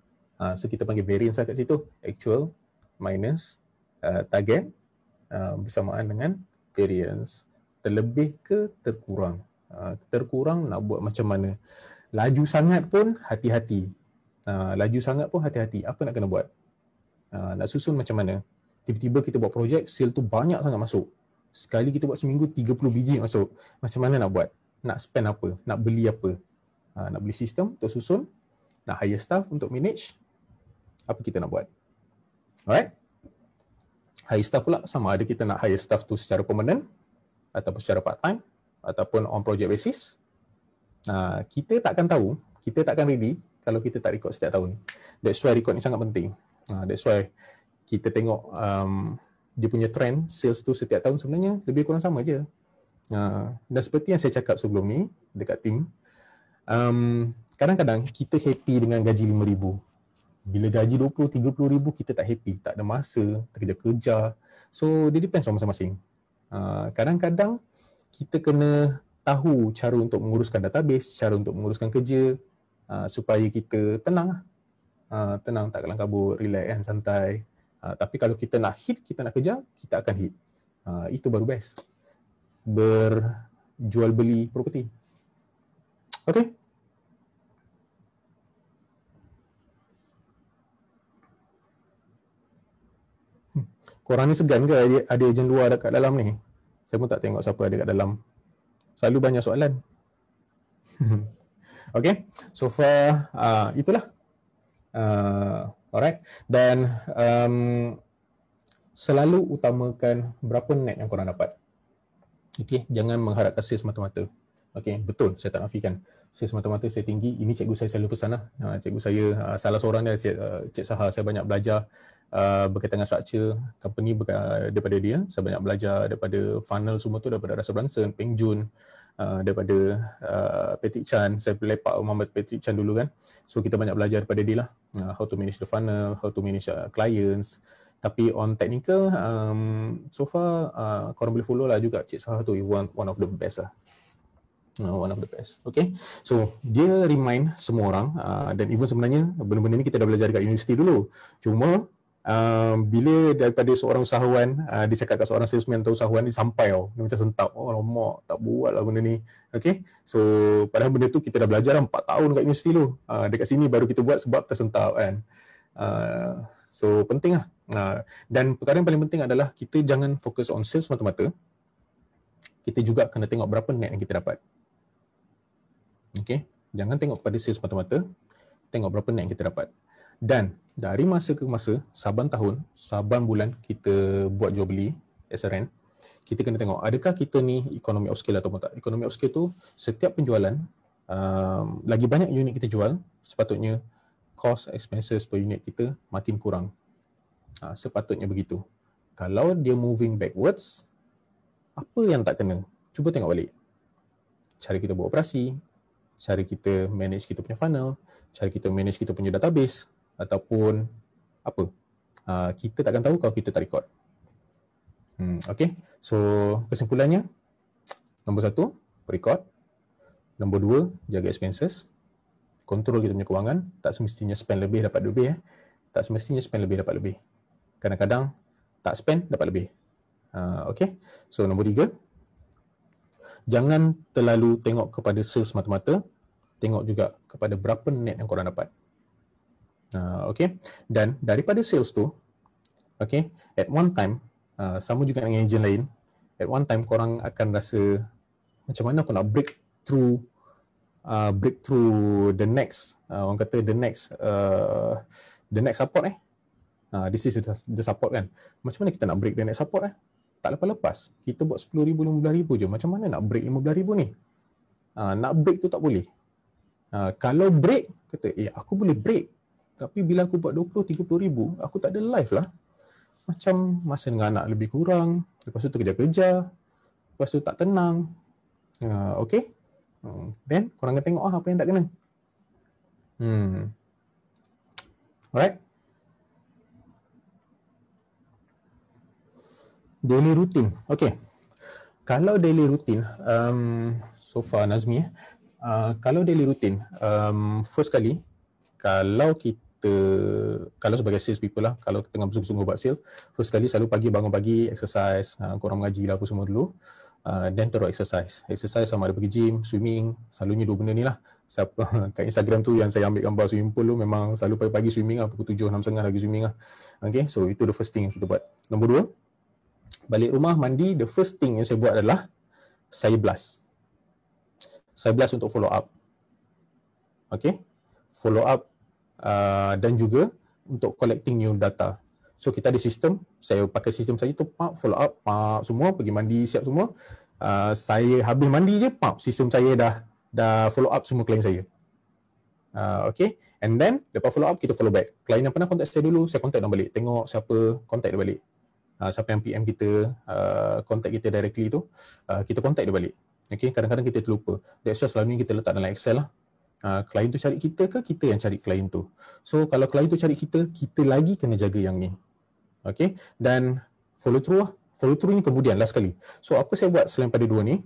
So kita panggil variance kat situ. Actual minus target bersamaan dengan variance. Terlebih ke terkurang. Terkurang nak buat macam mana? Laju sangat pun hati-hati. Apa nak kena buat? Nak susun macam mana? Tiba-tiba kita buat projek, sale tu banyak sangat masuk. Sekali kita buat seminggu 30 biji masuk. Macam mana nak buat? Nak spend apa? Nak beli apa? nak beli sistem untuk susun, nak hire staff untuk manage, apa kita nak buat? Alright? Hire staff pula sama ada kita nak hire staff tu secara permanent ataupun secara part time ataupun on project basis. Kita takkan tahu, kita takkan ready kalau kita tak record setiap tahun. That's why record ni sangat penting. That's why kita tengok dia punya trend sales tu setiap tahun sebenarnya lebih kurang sama je. Dan seperti yang saya cakap sebelum ni dekat tim, kadang-kadang kita happy dengan gaji 5,000. Bila gaji 20-30 ribu kita tak happy, tak ada masa, terkejar-kejar. So dia depends on masing-masing. Kadang-kadang kita kena tahu cara untuk menguruskan database, cara untuk menguruskan kerja, supaya kita tenang, tenang, tak kelang kabut, relax kan, santai. Tapi kalau kita nak hit, kita nak kejar, kita akan hit. Itu baru best. Berjual beli property. Okay. Korang ni segan ke ada ejen luar dekat dalam ni? Saya pun tak tengok siapa ada kat dalam. Selalu banyak soalan. Okay, so far itulah. Alright. Dan selalu utamakan berapa net yang korang dapat. Okay, jangan mengharapkan sales mata-mata. Okay, betul, saya tak nafikan. Sales mata-mata saya tinggi, ini cikgu saya selalu pesan lah. Cikgu saya, salah seorang dia, Cik Saha, saya banyak belajar berkaitan dengan structure company daripada dia. Saya banyak belajar daripada funnel semua tu, daripada Russell Brunson, Peng Joon, daripada Patrick Chan. Saya lepak Muhammad Patrick Chan dulu kan. So kita banyak belajar daripada dia lah. How to manage the funnel, how to manage clients. Tapi on technical, so far korang boleh follow lah juga Cik Saha tu, one of the best lah. One of the best. Okay, so dia remind semua orang, dan even sebenarnya benda-benda ni kita dah belajar dekat universiti dulu. Cuma bila daripada seorang usahawan, dia cakap kat seorang salesman atau usahawan, dia sampai tau, dia macam sentap, oh lama tak buat lah benda ni. Okay, so padahal benda tu kita dah belajar dah 4 tahun kat universiti tu. Dekat sini baru kita buat sebab tersentap kan. So penting lah. Dan perkara yang paling penting adalah kita jangan fokus on sales mata-mata. Kita juga kena tengok berapa net yang kita dapat. Okay, jangan tengok pada sales mata-mata, tengok berapa net yang kita dapat. Dan dari masa ke masa, saban tahun, saban bulan kita buat jual beli as a rent, kita kena tengok adakah kita ni economy of scale ataupun tak. Economy of scale tu setiap penjualan, lagi banyak unit kita jual, sepatutnya cost expenses per unit kita makin kurang. Sepatutnya begitu. Kalau dia moving backwards, apa yang tak kena? Cuba tengok balik. Cara kita buat operasi, cara kita manage kita punya funnel, cara kita manage kita punya database, ataupun apa. Kita takkan tahu kalau kita tak record. Okay, so kesimpulannya, nombor 1, record. Nombor 2, jaga expenses. Kontrol kita punya kewangan. Tak semestinya spend lebih dapat lebih. Tak semestinya spend lebih dapat lebih. Kadang-kadang tak spend dapat lebih. Okay, so nombor 3, jangan terlalu tengok kepada sales mata-mata, tengok juga kepada berapa net yang korang dapat. Okay, dan daripada sales tu, okay, at one time, sama juga dengan agent lain, at one time korang akan rasa macam mana aku nak break through the next, orang kata the next support this is the support kan. Macam mana kita nak break the next support tak lepas-lepas. Kita buat 10,000, 15,000 je. Macam mana nak break 15,000 ni? Nak break tu tak boleh. Kalau break, kata, aku boleh break. Tapi bila aku buat 20-30,000, aku tak ada life lah. Macam masa dengan anak lebih kurang, lepas tu terkejar-kejar, lepas tu tak tenang. Okay? Then, korang akan tengok apa yang tak kena. Alright? Daily routine. Okay. Kalau daily routine, so far Nazmi, kalau daily routine, first kali, kalau sebagai sales people lah, kalau tengah bersungguh-sungguh buat sales, first kali selalu pagi bangun pagi, exercise, korang mengaji lah apa semua dulu, then terus exercise. Exercise sama ada pergi gym, swimming, selalunya 2 benda ni lah. Kat Instagram tu yang saya ambil gambar swimming pool tu, memang selalu pagi-pagi swimming lah, pukul 7, 6.30 lagi swimming lah. Okay, so itu the first thing yang kita buat. Nombor 2, balik rumah, mandi, the first thing yang saya buat adalah saya blast. Saya blast untuk follow up. Okay, follow up dan juga untuk collecting new data. So kita ada sistem, saya pakai sistem saya tu, follow up, semua pergi mandi siap semua. Saya habis mandi je, sistem saya dah follow up semua klien saya. Okay, and then lepas follow up kita follow back. Klien yang pernah contact saya dulu, saya contact dia balik, tengok siapa contact dia balik. Siapa yang PM kita, contact kita directly tu, kita contact dia balik. Okay, kadang-kadang kita terlupa. That's why selalu ni kita letak dalam Excel lah. Klien tu cari kita ke kita yang cari klien tu. So kalau klien tu cari kita, kita lagi kena jaga yang ni. Okay, dan follow through lah. Follow through ni kemudian last kali. So apa saya buat selain pada dua ni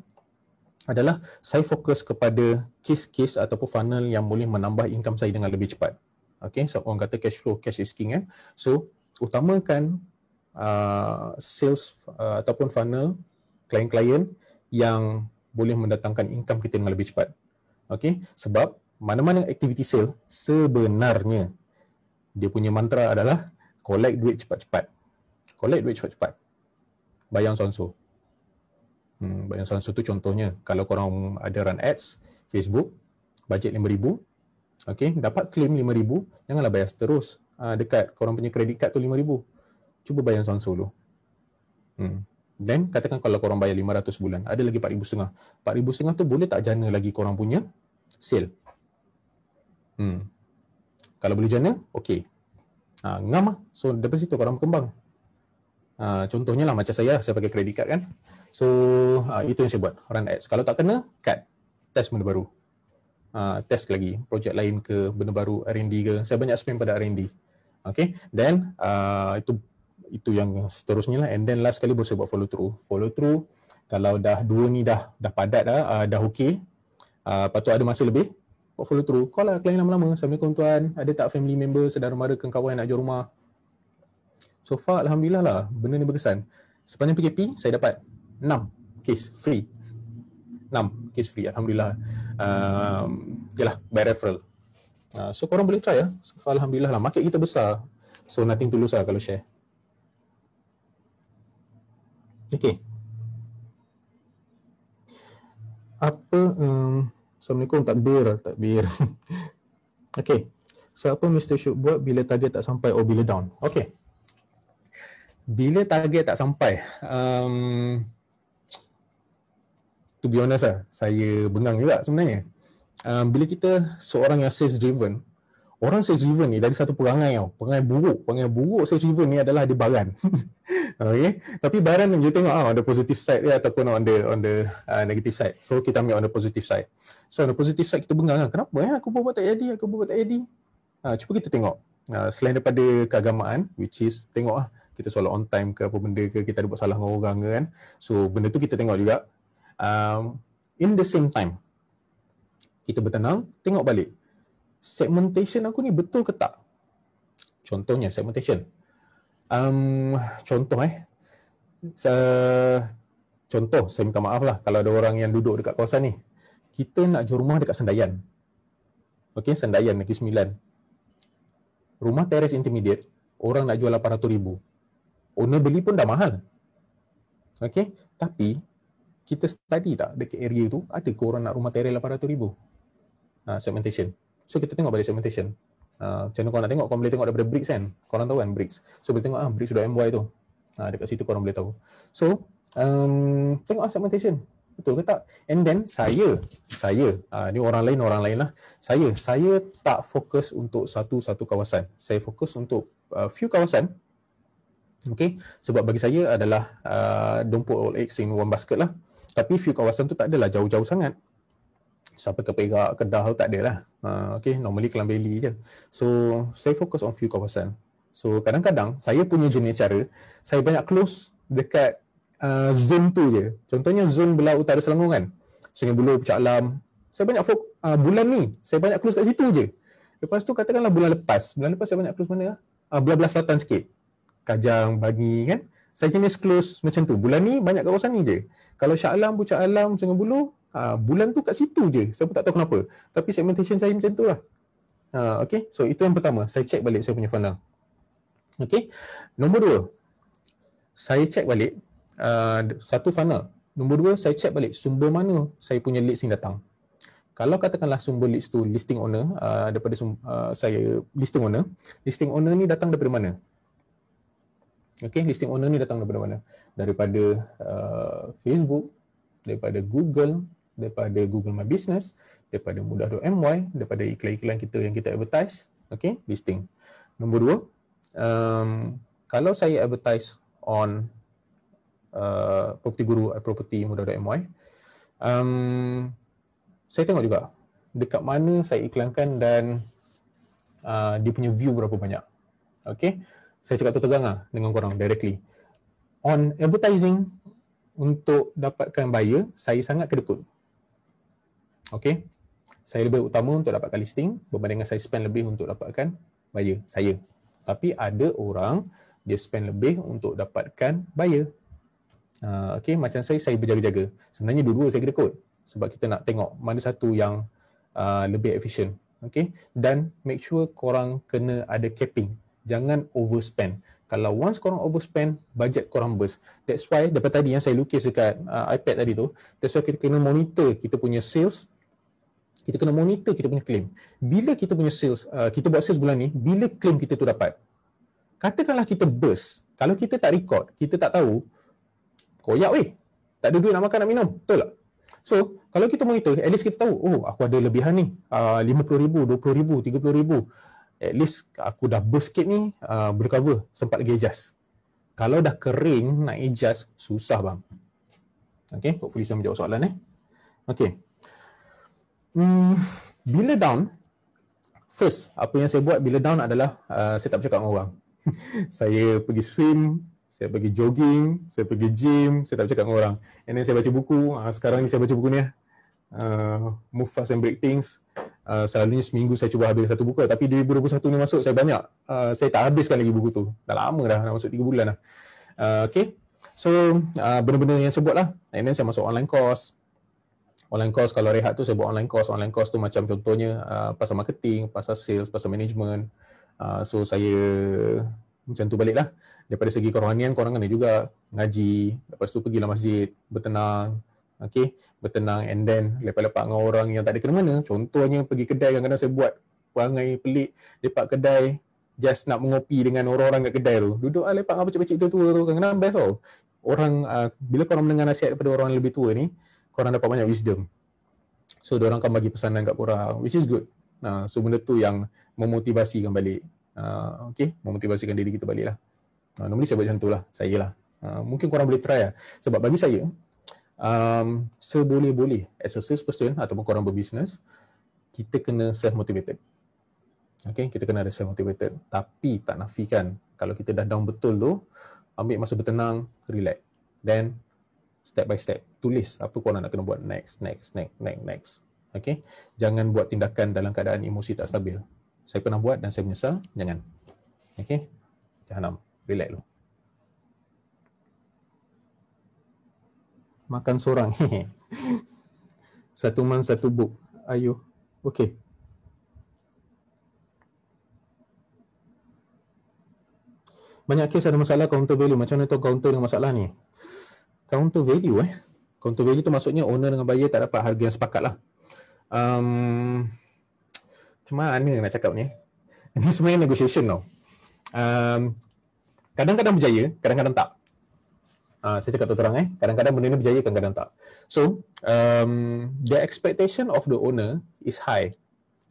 adalah saya fokus kepada case-case ataupun funnel yang boleh menambah income saya dengan lebih cepat. Okay, so orang kata cash flow, cash is king kan. So utamakan sales ataupun funnel klien-klien yang boleh mendatangkan income kita dengan lebih cepat. Okay, sebab mana-mana aktiviti sale sebenarnya dia punya mantra adalah collect duit cepat-cepat. Collect duit cepat-cepat. Bayang sonso. Bayang sonso tu contohnya, kalau korang ada run ads, Facebook, bajet RM5,000, okay, dapat claim RM5,000, janganlah bayar terus. Dekat korang punya credit card tu RM5,000. Cuba bayang sonso dulu. Then katakan kalau korang bayar RM500 sebulan, ada lagi RM4,500. RM4,500 tu boleh tak jana lagi korang punya sale? Kalau boleh jana, okey. Ngam lah. So daripada situ korang berkembang. Contohnya lah macam saya pakai credit card kan. So itu yang saya buat, run ads. Kalau tak kena, cut. Test benda baru. Test lagi, projek lain ke, benda baru, R&D ke. Saya banyak spend pada R&D. Okay, then itu yang seterusnya lah. And then last kali baru saya buat follow through. Follow through, kalau dah dua ni dah padat dah okey, patut ada masa lebih, buat follow through. Call lah klien lama-lama. Assalamualaikum tuan, ada tak family member, saudara mara, kawan yang nak jual rumah? So far alhamdulillah lah, benda ni berkesan. Sepanjang PKP saya dapat 6 case free. 6 case free alhamdulillah. Yalah, by referral. So korang boleh try lah. So far alhamdulillah lah, market kita besar. So nothing to lose lah kalau share. Okay. Apa Assalamualaikum, takbir. Okay. So apa Mr. Syuk buat bila target tak sampai or bila down? Okay. Bila target tak sampai, to be honest lah, saya bengang juga sebenarnya. Bila kita seorang yang sales driven, orang sales driven ni dari satu perangai tau, perangai buruk sales driven ni adalah dia baran. Okay, tapi baran ni you tengok on the positive side dia ataupun on the negative side. So kita ambil on the positive side. So on the positive side kita bengang lah, kenapa aku buat tak jadi, cuba kita tengok. Selain daripada keagamaan, which is tengok lah kita solat on time ke apa benda ke, kita ada buat salah dengan orang ke kan. So benda tu kita tengok juga. In the same time, kita bertenang, tengok balik. Segmentation aku ni betul ke tak? Contohnya segmentation. Contoh saya minta maaf lah kalau ada orang yang duduk dekat kawasan ni. Kita nak jual rumah dekat Sendayan. Okay, Sendayan, Negeri Sembilan. Rumah teres intermediate, orang nak jual RM800,000. Owner beli pun dah mahal. Okay, tapi kita study tak dekat area tu, ada ke orang nak rumah teres RM800,000? Segmentation. So kita tengok balik segmentation. Macam mana korang nak tengok? Korang boleh tengok daripada Bricks kan? Korang tahu kan Bricks? So boleh tengok Bricks.my tu. Dekat situ korang boleh tahu. So tengok segmentation. Betul ke tak? And then saya ni orang lain lah. Saya tak fokus untuk satu kawasan. Saya fokus untuk few kawasan. Okay, sebab bagi saya adalah don't put all eggs in one basket lah. Tapi few kawasan tu tak adalah jauh-jauh sangat. Sampai ke Perak, Kedah tu tak adalah. Okay, normally Klang Valley je. So saya fokus on few kawasan. So kadang-kadang saya punya jenis cara, saya banyak close dekat zone tu je. Contohnya zone belah utara Selangor kan, Sungai Buloh, Pucak Alam. Saya banyak bulan ni, saya banyak close kat situ je. Lepas tu katakanlah bulan lepas saya banyak close mana? Belah-belah selatan sikit. Kajang, Bangi kan. Saya jenis close macam tu. Bulan ni banyak kawasan ni je. Kalau Shah Alam, Pucak Alam, Sungai Buloh, bulan tu kat situ je. Saya pun tak tahu kenapa. Tapi segmentation saya macam tu lah. Okay, so itu yang pertama. Saya check balik saya punya funnel. Okay, nombor 2. Saya check balik satu funnel. Nombor 2, saya check balik sumber mana saya punya leads ni datang. Kalau katakanlah sumber leads tu listing owner, daripada saya listing owner ni datang daripada mana? Okay, listing owner ni datang daripada mana? Daripada Facebook, daripada Google, daripada Google My Business, daripada mudah.my, daripada iklan-iklan kita yang kita advertise. Okay, listing. Nombor 2, kalau saya advertise on Property Guru, property mudah.my, saya tengok juga dekat mana saya iklankan dan dia punya view berapa banyak. Okay, saya cakap tertegang lah dengan korang directly. On advertising untuk dapatkan buyer, saya sangat kedekut. Okay, saya lebih utama untuk dapatkan listing berbanding dengan saya spend lebih untuk dapatkan buyer saya. Tapi ada orang dia spend lebih untuk dapatkan buyer. Okay, macam saya berjaga-jaga. Sebenarnya dua-dua saya kedekut sebab kita nak tengok mana satu yang lebih efisien. Okay, dan make sure korang kena ada capping. Jangan overspend. Kalau once korang overspend, budget korang burst. That's why daripada tadi yang saya lukis dekat iPad tadi tu, that's why kita kena monitor kita punya sales, kita kena monitor kita punya claim. Bila kita punya sales, kita buat sales bulan ni, bila claim kita tu dapat, katakanlah kita burst, kalau kita tak record, kita tak tahu, koyak weh, tak ada duit nak makan nak minum, betul tak? So, kalau kita monitor, at least kita tahu, oh aku ada lebihan ni, RM50,000, RM20,000, RM30,000. At least aku dah burst sikit ni, boleh cover, sempat lagi adjust. Kalau dah kering nak adjust, susah bang. Okay, hopefully saya menjawab soalan Okay. Bila down, first, apa yang saya buat bila down adalah, saya tak bercakap dengan orang. Saya pergi swim, saya pergi jogging, saya pergi gym, saya tak bercakap dengan orang. And then saya baca buku. Sekarang ni saya baca buku ni Move Fast and Break Things. Selalunya seminggu saya cuba habis satu buku, tapi 2021 ni masuk saya banyak. Saya tak habiskan lagi buku tu. Dah lama dah, dah masuk 3 bulan dah. Okay. So, benda-benda yang saya buat lah. And then saya masuk online course. Online course, kalau rehat tu saya buat online course. Online course tu macam contohnya pasal marketing, pasal sales, pasal management. So saya macam tu balik lah. Daripada segi kerohanian, korang kena juga ngaji. Lepas tu pergilah masjid, bertenang. Okay, bertenang and then lepak-lepak dengan orang yang tak ada kena mana. Contohnya pergi kedai, kadang-kadang saya buat perangai pelik. Lepak kedai, just nak mengopi dengan orang-orang kat kedai tu. Duduk lah lepak dengan pecik-pecik tua-tua tu. Kadang-kadang best tau. Orang, bila korang mendengar nasihat daripada orang lebih tua ni, korang dapat banyak wisdom. So, diorang akan bagi pesanan kat korang, which is good. So, benda tu yang memotivasikan balik. Okay, memotivasikan diri kita balik lah. Normally saya buat macam tu lah, saya lah. Mungkin korang boleh try lah. Sebab bagi saya, seboleh-boleh as a salesperson ataupun korang berbisnes, kita kena self-motivated. Okay, kita kena ada self-motivated. Tapi tak nafikan, kalau kita dah down betul tu, ambil masa bertenang, relax. Then, step by step, tulis apa korang nak kena buat next. Okay, jangan buat tindakan dalam keadaan emosi tak stabil. Saya pernah buat dan saya menyesal, jangan. Okay, jahanam, relax dulu. Makan seorang. Satu month, satu book. Ayuh. Okay. Banyak kes ada masalah counter value. Macam mana tahu counter dengan masalah ni? Counter value Counter value tu maksudnya owner dengan buyer tak dapat harga yang sepakat lah. Macam mana nak cakap ni? Ini sebenarnya negotiation tau. Kadang-kadang berjaya, kadang-kadang tak. Saya cakap terang kadang-kadang benda ni berjaya, kadang-kadang tak. So, the expectation of the owner is high.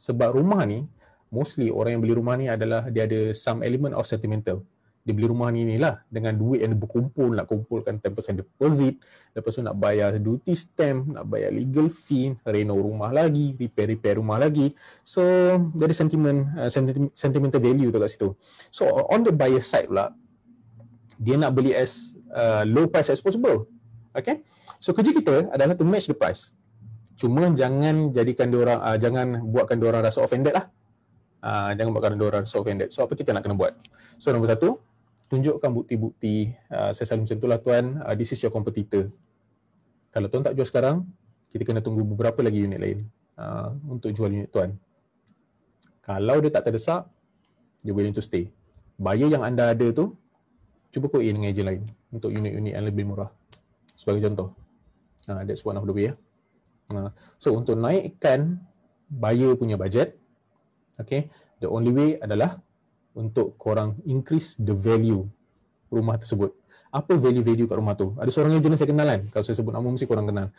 Sebab rumah ni, mostly orang yang beli rumah ni adalah dia ada some element of sentimental. Dia beli rumah ni lah dengan duit yang berkumpul, nak kumpulkan 10% deposit, lepas tu nak bayar duty stamp, nak bayar legal fee, reno rumah lagi, repair rumah lagi. So, dia ada sentimental value tu kat situ. So, on the buyer side pula, dia nak beli as low price as possible. Okay? So, kerja kita adalah to match the price. Cuma jangan jadikan diorang, jangan buatkan diorang rasa offended lah. Jangan buatkan diorang rasa offended. So, apa kita nak kena buat? So, nombor satu, tunjukkan bukti-bukti. Saya selalu macam itulah tuan, this is your competitor. Kalau tuan tak jual sekarang, kita kena tunggu beberapa lagi unit lain untuk jual unit tuan. Kalau dia tak terdesak, dia willing to stay. Buyer yang anda ada tu, cuba kau in dengan ejen lain untuk unit-unit yang lebih murah. Sebagai contoh. That's one of the way. So untuk naikkan buyer punya budget, okay, the only way adalah untuk korang increase the value rumah tersebut. Apa value kat rumah tu? Ada seorang agent saya kenal kan, kalau saya sebut nama mesti korang kenal.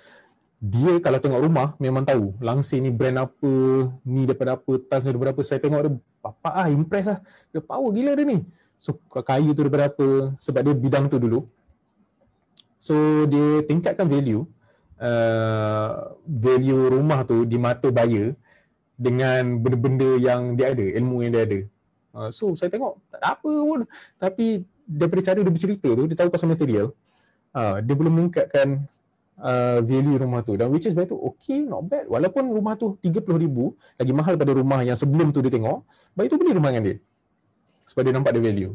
Dia kalau tengok rumah memang tahu langsir ni brand apa, ni daripada apa, tas daripada apa. Saya tengok dia, bapak impress lah. Dia power gila dia ni. So kayu tu daripada apa, sebab dia bidang tu dulu. So dia tingkatkan value rumah tu di mata buyer dengan benda-benda yang dia ada, ilmu yang dia ada. So saya tengok tak ada apa pun, tapi daripada cara dia bercerita tu, dia tahu pasal material, dia belum meningkatkan value rumah tu, dan which is betul, okay, not bad. Walaupun rumah tu 30,000 lagi mahal pada rumah yang sebelum tu dia tengok, baik tu beli rumah dengan dia sebab dia nampak dia value.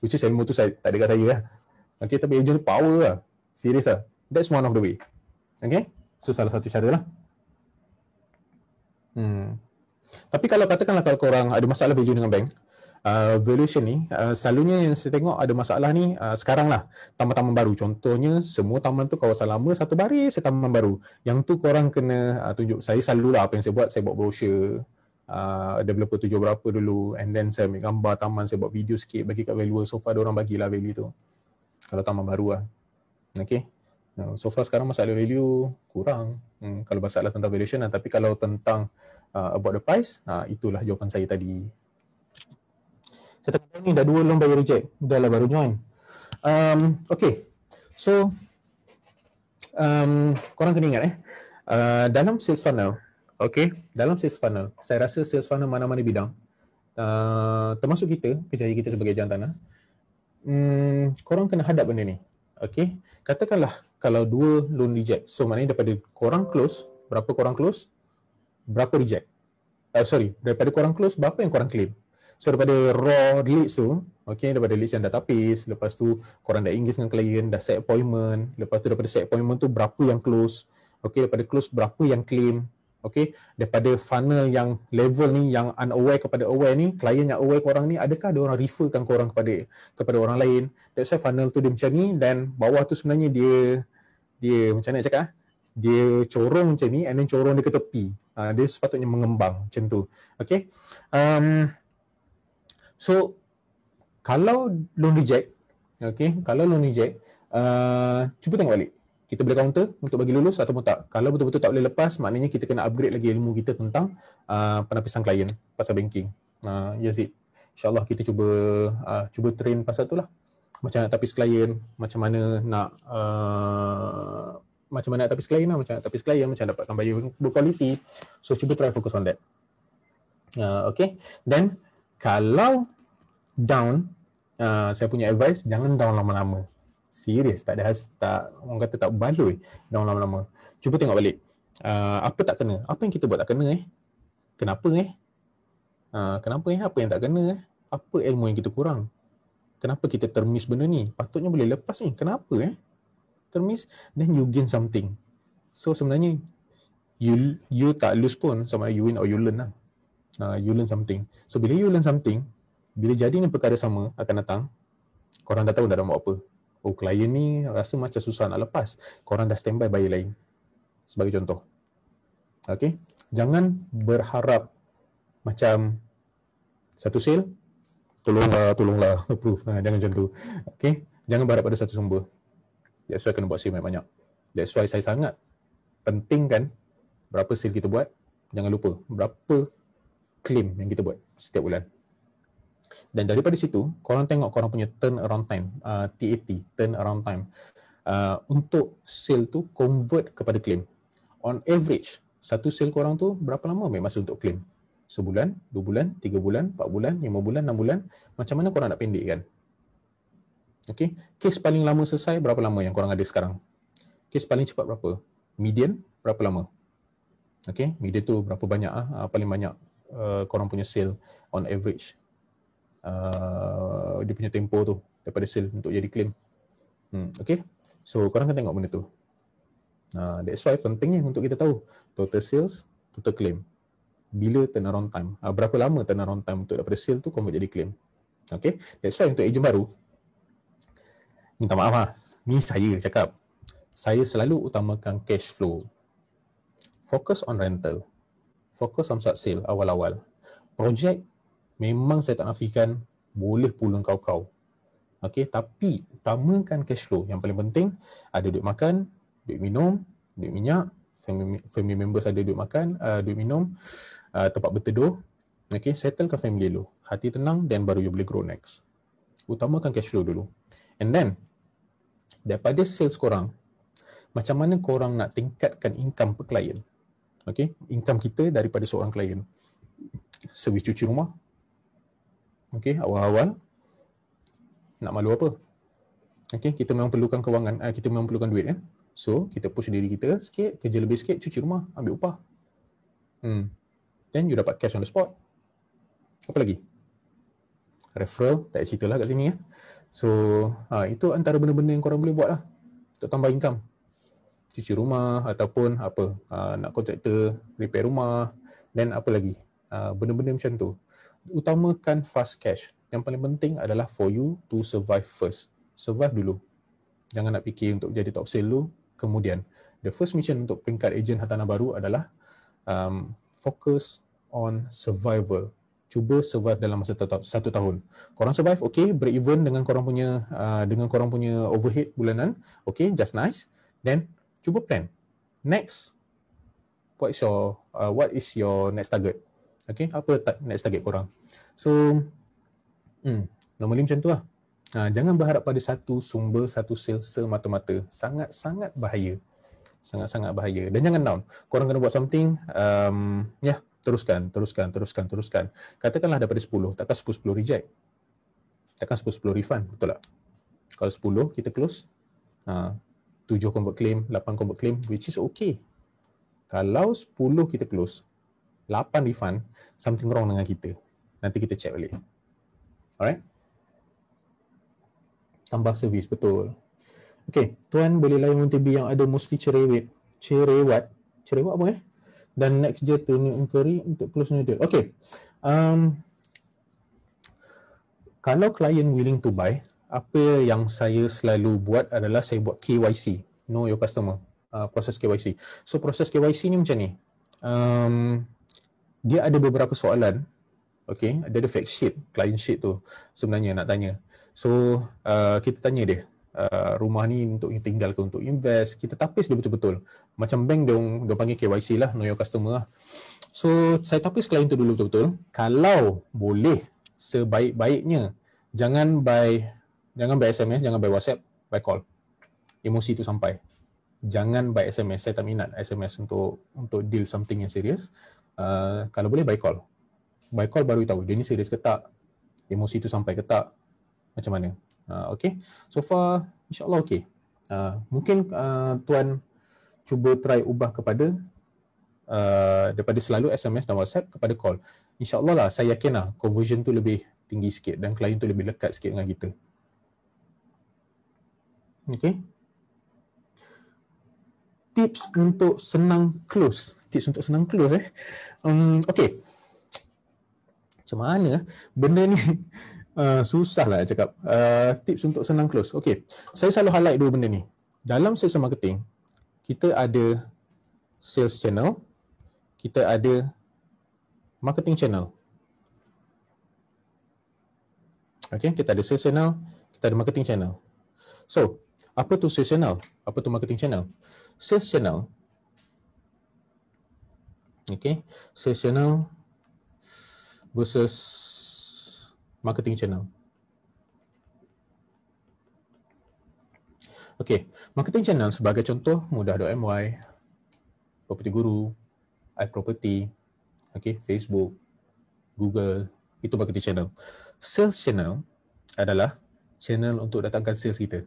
Which is ilmu tu saya, tak ada kat saya lah. Okay, tapi agent tu power lah, serius lah. That's one of the way. Okay, so salah satu cara lah. Tapi kalau katakanlah kalau korang ada masalah value dengan bank, valuation ni, selalunya yang saya tengok ada masalah ni sekarang lah, taman-taman baru. Contohnya semua taman tu kawasan lama satu baris, taman baru. Yang tu korang kena tunjuk. Saya selalu lah apa yang saya buat brochure, developer tujuh berapa dulu, and then saya ambil gambar taman, saya buat video sikit, bagi kat valuer. So far diorang bagilah value tu kalau taman baru lah. Okay, so far sekarang masalah value kurang, kalau masalah tentang valuation lah. Tapi kalau tentang about the price, itulah jawapan saya tadi. Saya tengok ni dah 2 loan buyer reject, dah lah baru join. Okay, so korang kena ingat dalam sales funnel, okay, dalam sales funnel, saya rasa sales funnel mana-mana bidang, termasuk kita, kerjaya kita sebagai jantanah, korang kena hadap benda ni. Okay, katakanlah kalau 2 loan reject, so maknanya daripada korang close, berapa korang close, berapa reject. Daripada korang close, berapa yang korang claim. So daripada raw leads tu, okay, daripada leads yang dah tapis, lepas tu korang dah engage dengan klien, dah set appointment, lepas tu daripada set appointment tu berapa yang close, okay, daripada close berapa yang claim. Okay, daripada funnel yang level ni, yang unaware kepada aware ni, klien yang aware korang ni, adakah ada orang referkan korang kepada orang lain. That's why funnel tu dia macam ni, dan bawah tu sebenarnya dia macam mana nak cakap, dia corong macam ni, and then corong dia ke tepi. Dia sepatutnya mengembang macam tu. Okay, so kalau loan reject, okay, kalau loan reject, cuba tengok balik. Kita boleh counter untuk bagi lulus ataupun tak. Kalau betul-betul tak boleh lepas, maknanya kita kena upgrade lagi ilmu kita tentang penapisan klien pasal banking. Yes it. InsyaAllah kita cuba train pasal tu lah. Macam nak tapis klien, macam mana nak tapis klien lah, macam nak tapis klien, macam dapatkan buyer berkualiti. So cuba try focus on that. Okay. Then kalau down, saya punya advice, jangan down lama-lama. Serius, orang kata tak baloi down lama-lama. Cuba tengok balik. Apa tak kena? Apa yang kita buat tak kena Kenapa kenapa apa yang tak kena Apa ilmu yang kita kurang? Kenapa kita termiss benda ni? Patutnya boleh lepas ni. Kenapa termiss? Then you gain something. So sebenarnya you tak lose pun, sama ada you win or you learn lah. You learn something. So bila you learn something, bila jadi ni perkara sama akan datang, korang dah tahu dah buat apa. Oh, klien ni rasa macam susah nak lepas. Korang dah standby buyer lain. Sebagai contoh. Okay. Jangan berharap macam satu sale, tolonglah approve. Jangan macam tu. Okay. Jangan berharap pada satu sumber. That's why kena buat sale banyak-banyak. That's why saya sangat pentingkan berapa sale kita buat. Jangan lupa berapa claim yang kita buat setiap bulan. Dan daripada situ, korang tengok korang punya turnaround time, TAT, turnaround time, untuk sale tu convert kepada claim. On average, satu sale korang tu berapa lama ambil masa untuk claim? Sebulan, 2 bulan, 3 bulan, 4 bulan, 5 bulan, 6 bulan. Macam mana korang nak pendekkan? Okay, case paling lama selesai berapa lama yang korang ada sekarang? Case paling cepat berapa? Median berapa lama? Okay, median tu berapa banyak paling banyak korang punya sale on average? Dia punya tempo tu daripada sale untuk jadi claim. Okay, so korang kan tengok benda tu. That's why pentingnya untuk kita tahu total sales, total claim, bila turnaround time, berapa lama turnaround time untuk daripada sale tu convert jadi claim. Okay, that's why untuk ejen baru, minta maaf ni saya cakap, saya selalu utamakan cash flow. fokus on rental, fokus on sale awal-awal. Projek memang saya tak nafikan boleh pulun kau-kau. Okey, tapi utamakan cash flow. Yang paling penting ada duit makan, duit minum, duit minyak, family members ada duit makan, duit minum, tempat berteduh. Okey, settlekan family dulu. Hati tenang, then baru you boleh grow next. Utamakan cash flow dulu. And then daripada sales korang, macam mana korang nak tingkatkan income per klien? Okey, income kita daripada seorang klien. Servis cuci rumah. Okey, awal-awal nak malu apa? Okey, kita memang perlukan kewangan, kita memang perlukan duit kan. So, kita push diri kita sikit, kerja lebih sikit, cuci rumah, ambil upah. Then you dapat cash on the spot. Apa lagi? Referral, tak cerita lah kat sini ya. So, itu antara benda-benda yang korang boleh buat lah untuk tambah income. Cuci rumah ataupun apa, nak kontraktor repair rumah, then apa lagi? Benda-benda macam tu. Utamakan fast cash. Yang paling penting adalah for you to survive first. Survive dulu. Jangan nak fikir untuk jadi top sale dulu. Kemudian, the first mission untuk peringkat ejen hartanah baru adalah focus on survival. Cuba survive dalam masa 1 tahun. Korang survive, okay, break even dengan korang punya overhead bulanan, okay, just nice. Then, cuba plan. Next, what is your next target? Okay, apa next target korang? So, normally macam tu lah. Jangan berharap pada satu sumber, satu sales semata-mata. Sangat-sangat bahaya. Sangat-sangat bahaya. Dan jangan down. Korang kena buat something, teruskan. Katakanlah daripada 10, takkan 10 reject. Takkan 10 refund, betul tak? Kalau 10 kita close, 7 convert claim, 8 convert claim, which is okay. Kalau 10 kita close, 8 refund, something wrong dengan kita. Nanti kita check balik. Alright? Tambah servis, betul. Okay, tuan boleh layan MTB yang ada mostly cerewat apa dan next year to new inquiry untuk close new deal. Okay. Kalau klien willing to buy, apa yang saya selalu buat adalah saya buat KYC, know your customer, proses KYC. So proses KYC ni macam ni. Dia ada beberapa soalan. Okay, dia ada fact sheet, client sheet tu sebenarnya nak tanya. So kita tanya dia, rumah ni untuk tinggal ke untuk invest, kita tapis dia betul-betul. Macam bank dia panggil KYC lah, know your customer lah. So saya tapis klien tu dulu betul-betul. Kalau boleh, sebaik-baiknya jangan by SMS, jangan by WhatsApp, by call. Emosi tu sampai. Jangan by SMS, saya tak minat SMS untuk deal something yang serius. Kalau boleh by call. By call baru tahu dia ni serius ke tak, emosi tu sampai ke tak, macam mana. Okay, so far insyaAllah okay. Mungkin tuan cuba try ubah kepada daripada selalu SMS dan WhatsApp kepada call. InsyaAllah lah, saya yakin lah conversion tu lebih tinggi sikit dan klien tu lebih lekat sikit dengan kita. Okay. Tips untuk senang close. Okay. Macam mana benda ni susah lah cakap. Tips untuk senang close. Okay, saya selalu highlight dua benda ni. Dalam sales marketing, kita ada sales channel, kita ada marketing channel. Okay, kita ada sales channel, kita ada marketing channel. So, apa tu sales channel? Apa tu marketing channel? Sales channel, okay, sales channel versus marketing channel. Okay, marketing channel sebagai contoh mudah.my, Property Guru, iProperty, okay, Facebook, Google, itu marketing channel. Sales channel adalah channel untuk datangkan sales kita.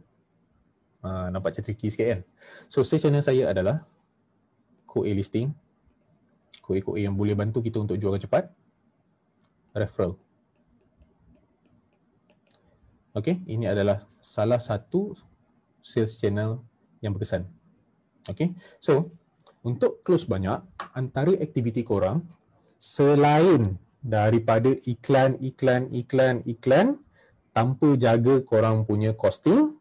Nampak macam tricky sikit kan? So, sales channel saya adalah QA listing, QA yang boleh bantu kita untuk jualan cepat, referral. Okay, ini adalah salah satu sales channel yang berkesan. Okay, so untuk close banyak, antara aktiviti korang selain daripada iklan tanpa jaga korang punya costing,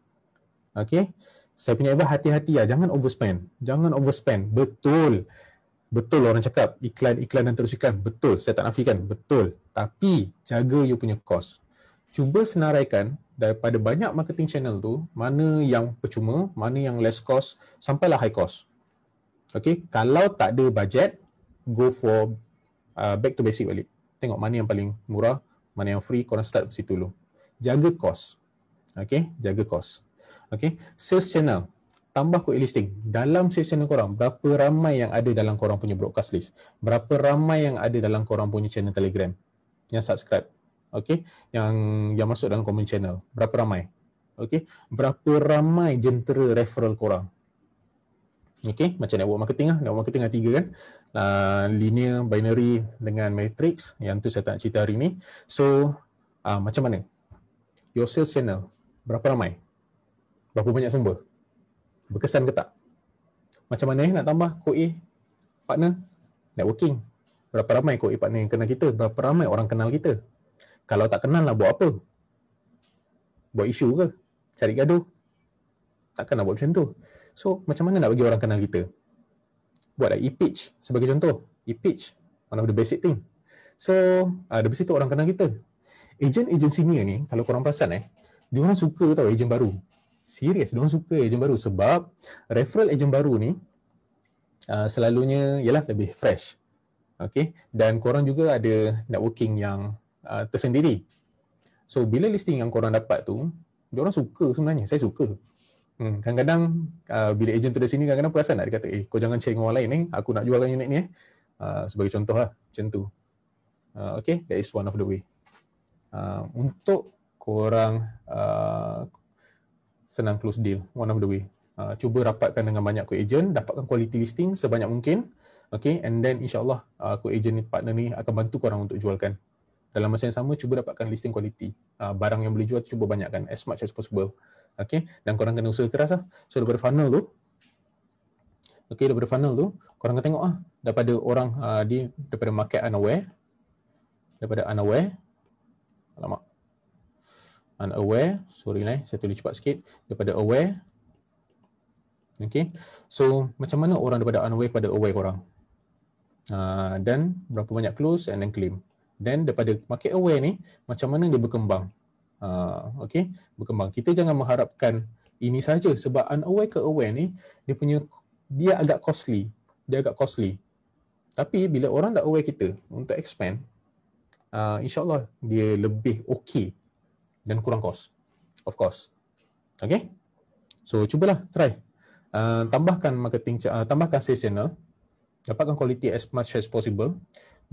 okay, saya punya advice hati-hati lah, jangan overspend. Betul. Betul orang cakap iklan dan terus iklan. Betul, saya tak nafikan. Betul. Tapi jaga you punya cost. Cuba senaraikan daripada banyak marketing channel tu, mana yang percuma, mana yang less cost, sampailah high cost. Okay, kalau tak ada budget, go for back to basic balik. Tengok mana yang paling murah, mana yang free, korang start dari situ dulu. Jaga cost. Okay, jaga cost. Okay, sales channel. Tambah quote listing. Dalam sales channel korang, berapa ramai yang ada dalam korang punya broadcast list? Berapa ramai yang ada dalam korang punya channel Telegram yang subscribe? Okay, yang masuk dalam common channel. Berapa ramai? Okay, berapa ramai jentera referral korang? Okay, macam network marketing lah. Network marketing ada 3 kan. Linear, binary dengan matrix. Yang tu saya tak nak cerita hari ni. So, macam mana? Your sales channel, berapa ramai? Berapa banyak sumber? Berkesan ke tak? Macam mana nak tambah QA partner? Networking. Berapa ramai QA partner yang kenal kita? Berapa ramai orang kenal kita? Kalau tak kenal lah buat apa? Buat isu ke? Cari gaduh? Takkan nak buat macam tu. So, macam mana nak bagi orang kenal kita? Buatlah e-pitch sebagai contoh. E-pitch, one of the basic thing. So, dari situ orang kenal kita. Ejen senior ni, kalau korang perasan dia orang suka tau ejen baru. Serius, dia orang suka ejen baru sebab referral ejen baru ni selalunya ialah lebih fresh. Okay? Dan korang juga ada networking yang tersendiri. So, bila listing yang korang dapat tu, dia orang suka sebenarnya. Saya suka. Kadang-kadang bila ejen tu dari sini, kadang-kadang perasan tak? Dia kata, kau jangan share dengan orang lain aku nak jualkan unit ni sebagai contoh lah, macam tu. Okay, that is one of the way. Untuk korang senang close deal, one of the way. Cuba rapatkan dengan banyak co-agent, dapatkan quality listing sebanyak mungkin. Okay, and then insyaAllah co-agent partner ni akan bantu korang untuk jualkan. Dalam masa yang sama, cuba dapatkan listing quality. Barang yang boleh jual, cuba banyakkan as much as possible. Okay, dan korang kena usaha keras lah. So daripada funnel tu, korang kena tengok daripada orang daripada market unaware, sorry saya tulis cepat sikit, daripada aware. Okay, so macam mana orang daripada unaware pada aware korang, dan berapa banyak close and then claim. Dan daripada market aware ni, macam mana dia berkembang. Okay, berkembang. Kita jangan mengharapkan ini saja sebab unaware ke aware ni dia agak costly. Tapi bila orang dah aware kita untuk expand, insyaAllah dia lebih okay dan kurang cost. Of course. Okay, so cubalah try. Tambahkan marketing, tambahkan sales channel, dapatkan quality as much as possible,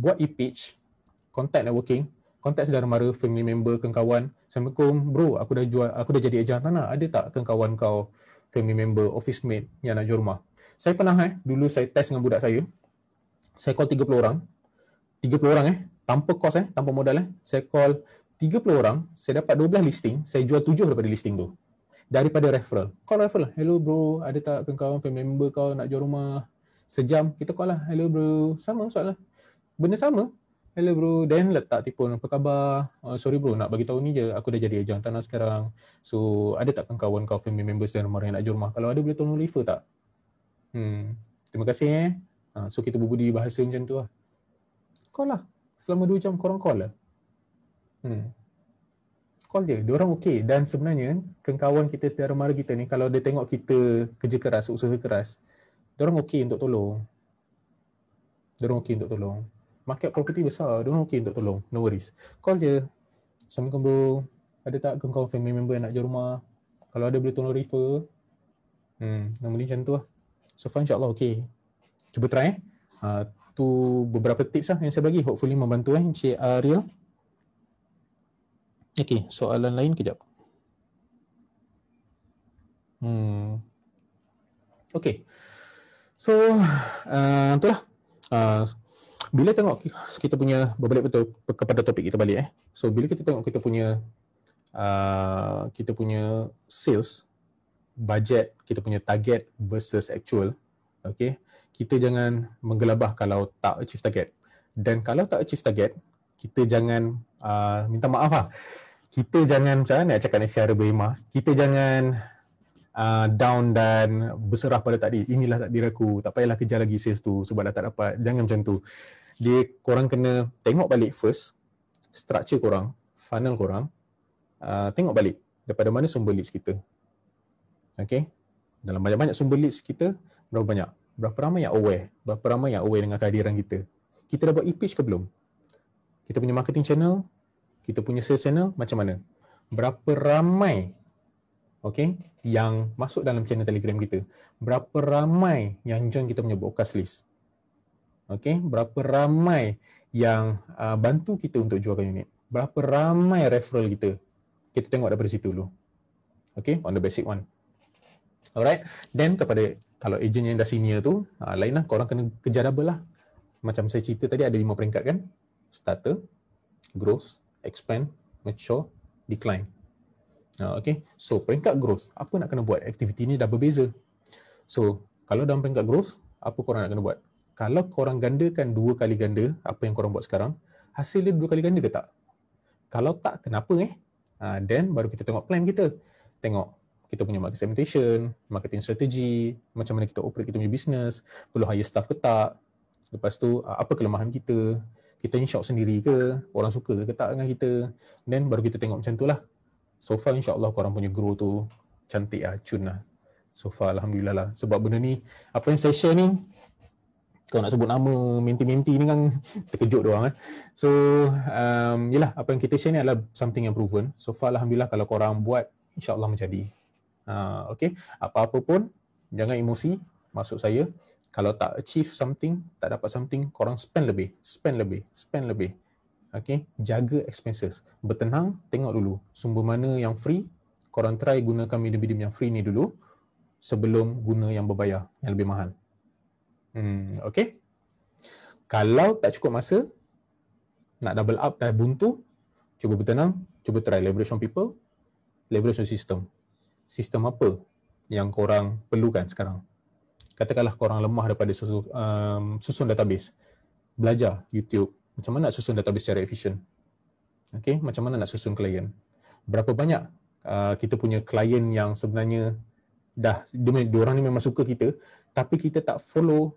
buat e-pitch, contact networking, kontak saudara mara, family member, kawan. Assalamualaikum bro, aku dah jadi ejen tanah. Ada tak kawan kau, family member, office mate yang nak jual rumah? Saya pernah dulu saya test dengan budak saya. Saya call 30 orang. 30 orang tanpa kos tanpa modal Saya call 30 orang, saya dapat 12 listing, saya jual 7 daripada listing tu. Daripada referral. Call referral. Hello bro, ada tak kawan family member kau nak jual rumah? Sejam kita call lah. Hello bro, sama soalan. Benda sama. Hello bro, then letak telefon, apa khabar? Sorry bro, nak bagi tahu ni je, aku dah jadi ejen tanah sekarang. So, ada tak kawan kau, family members dan orang yang nak jual rumah? Kalau ada, boleh tolong refer tak? Terima kasih So, kita berbudi bahasa macam tu lah. Call lah. Selama 2 jam, korang call lah. Call je, diorang okey. Dan sebenarnya, kawan kita, saudara mara kita ni, kalau dia tengok kita kerja keras, usaha keras, diorang okey untuk tolong. Market property besar, diorang okey untuk tolong, no worries. Call je. Assalamualaikum bro, ada tak kawan family member yang nak jual rumah? Kalau ada boleh tolong refer. Normally macam tu lah. So far insyaAllah okey. Cuba try tu beberapa tips lah yang saya bagi, hopefully membantu Encik Ariel. Okey, soalan lain kejap. Okey. So, itulah. Bila tengok kita punya, berbalik betul kepada topik kita balik So bila kita tengok kita punya sales budget, kita punya target versus actual, okay, kita jangan menggelabah kalau tak achieve target. Dan kalau tak achieve target, kita jangan minta maaf lah. Kita jangan, macam mana nak cakap ni secara berhemah, kita jangan down dan berserah pada takdir. Inilah takdir aku, tak payahlah kejar lagi sales tu sebab dah tak dapat. Jangan macam tu. Korang kena tengok balik first, structure korang, funnel korang, tengok balik daripada mana sumber leads kita. Okay, dalam banyak-banyak sumber leads kita, berapa banyak? Berapa ramai yang aware? Berapa ramai yang aware dengan kehadiran kita? Kita dah buat e-page ke belum? Kita punya marketing channel, kita punya sales channel macam mana? Berapa ramai yang masuk dalam channel Telegram kita? Berapa ramai yang join kita punya broadcast list? Berapa ramai yang bantu kita untuk jualkan unit? Berapa ramai referral kita? Kita tengok daripada situ dulu. On the basic one. Alright, then kepada kalau ejen yang dah senior tu, lain lah, korang kena kejar double lah. Macam saya cerita tadi ada 5 peringkat kan? Starter, growth, expand, mature, decline. So peringkat growth, apa nak kena buat? Aktiviti ni dah berbeza. So kalau dalam peringkat growth, apa korang nak kena buat? Kalau korang gandakan 2 kali ganda apa yang korang buat sekarang, hasil dia 2 kali ganda ke tak? Kalau tak, kenapa then baru kita tengok plan kita. Tengok kita punya market segmentation, marketing strategy, macam mana kita operate kita punya business, perlu hire staff ke tak, lepas tu apa kelemahan kita in-shop sendiri ke, orang suka ke tak dengan kita, then baru kita tengok macam tu lah. So far insyaAllah korang punya grow tu cantik lah, cun lah. So far Alhamdulillah lah. Sebab benda ni, apa yang saya share ni, kalau nak sebut nama menti-menti ni kan terkejut doang. So yelah, apa yang kita share ni adalah something yang proven. So far Alhamdulillah kalau korang buat, insyaAllah menjadi. Apa-apa pun jangan emosi. Maksud saya, kalau tak achieve something, tak dapat something, korang spend lebih. Jaga expenses. Bertenang, tengok dulu sumber mana yang free. Korang try gunakan medium-medium yang free ni dulu sebelum guna yang berbayar, yang lebih mahal. Kalau tak cukup masa, nak double up dah buntu, cuba bertenang, cuba try leverage on people, leverage on system. Sistem apa yang korang perlukan sekarang? Katakanlah korang lemah daripada susun database. Belajar YouTube. Macam mana nak susun database secara efisien? Macam mana nak susun klien? Berapa banyak kita punya klien yang sebenarnya diorang ni memang suka kita, tapi kita tak follow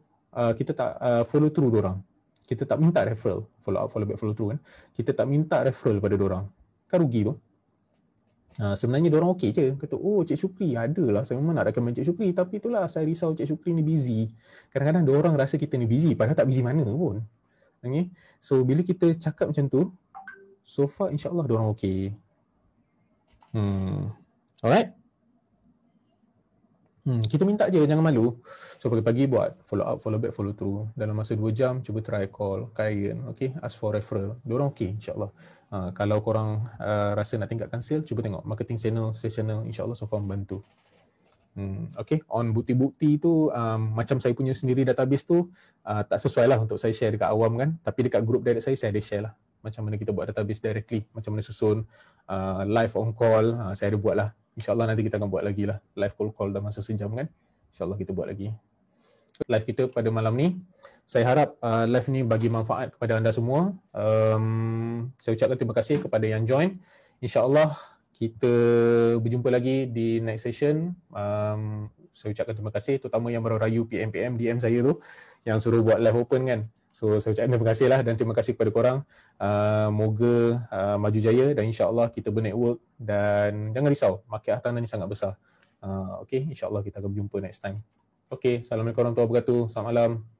follow through diorang. Kita tak minta referral, follow up, follow back, follow through kan. Kita tak minta referral pada diorang. Kan rugi tu. Sebenarnya diorang okey je. Kata, oh Cik Syukri ada lah. Saya memang nak recommend Cik Syukri. Tapi itulah saya risau Cik Syukri ni busy. Kadang-kadang diorang rasa kita ni busy. Padahal tak busy mana pun. So bila kita cakap macam tu, so far insyaAllah diorang okey. Alright? Kita minta je, jangan malu. So pagi-pagi buat follow up, follow back, follow through. Dalam masa 2 jam, cuba try call klien, ask for referral. Diorang okey insyaAllah. Kalau korang rasa nak tingkatkan sale, cuba tengok marketing channel, sales channel, insyaAllah so far membantu. On bukti-bukti tu, macam saya punya sendiri database tu, tak sesuai lah untuk saya share dekat awam kan. Tapi dekat group direct saya ada share lah. Macam mana kita buat database directly, macam mana susun live on call, saya ada buat lah. InsyaAllah nanti kita akan buat lagi lah live call dalam masa sejam kan. InsyaAllah kita buat lagi. Live kita pada malam ni, saya harap live ni bagi manfaat kepada anda semua. Saya ucapkan terima kasih kepada yang join. InsyaAllah kita berjumpa lagi di next session. Saya ucapkan terima kasih terutama yang baru rayu PM DM saya tu yang suruh buat live open kan. So saya ucapkan terima kasih lah dan terima kasih kepada korang. Moga maju jaya dan insyaAllah kita bernetwork dan jangan risau, market hartanah ni sangat besar. InsyaAllah kita akan berjumpa next time. Assalamualaikum warahmatullahi wabarakatuh. Selamat malam.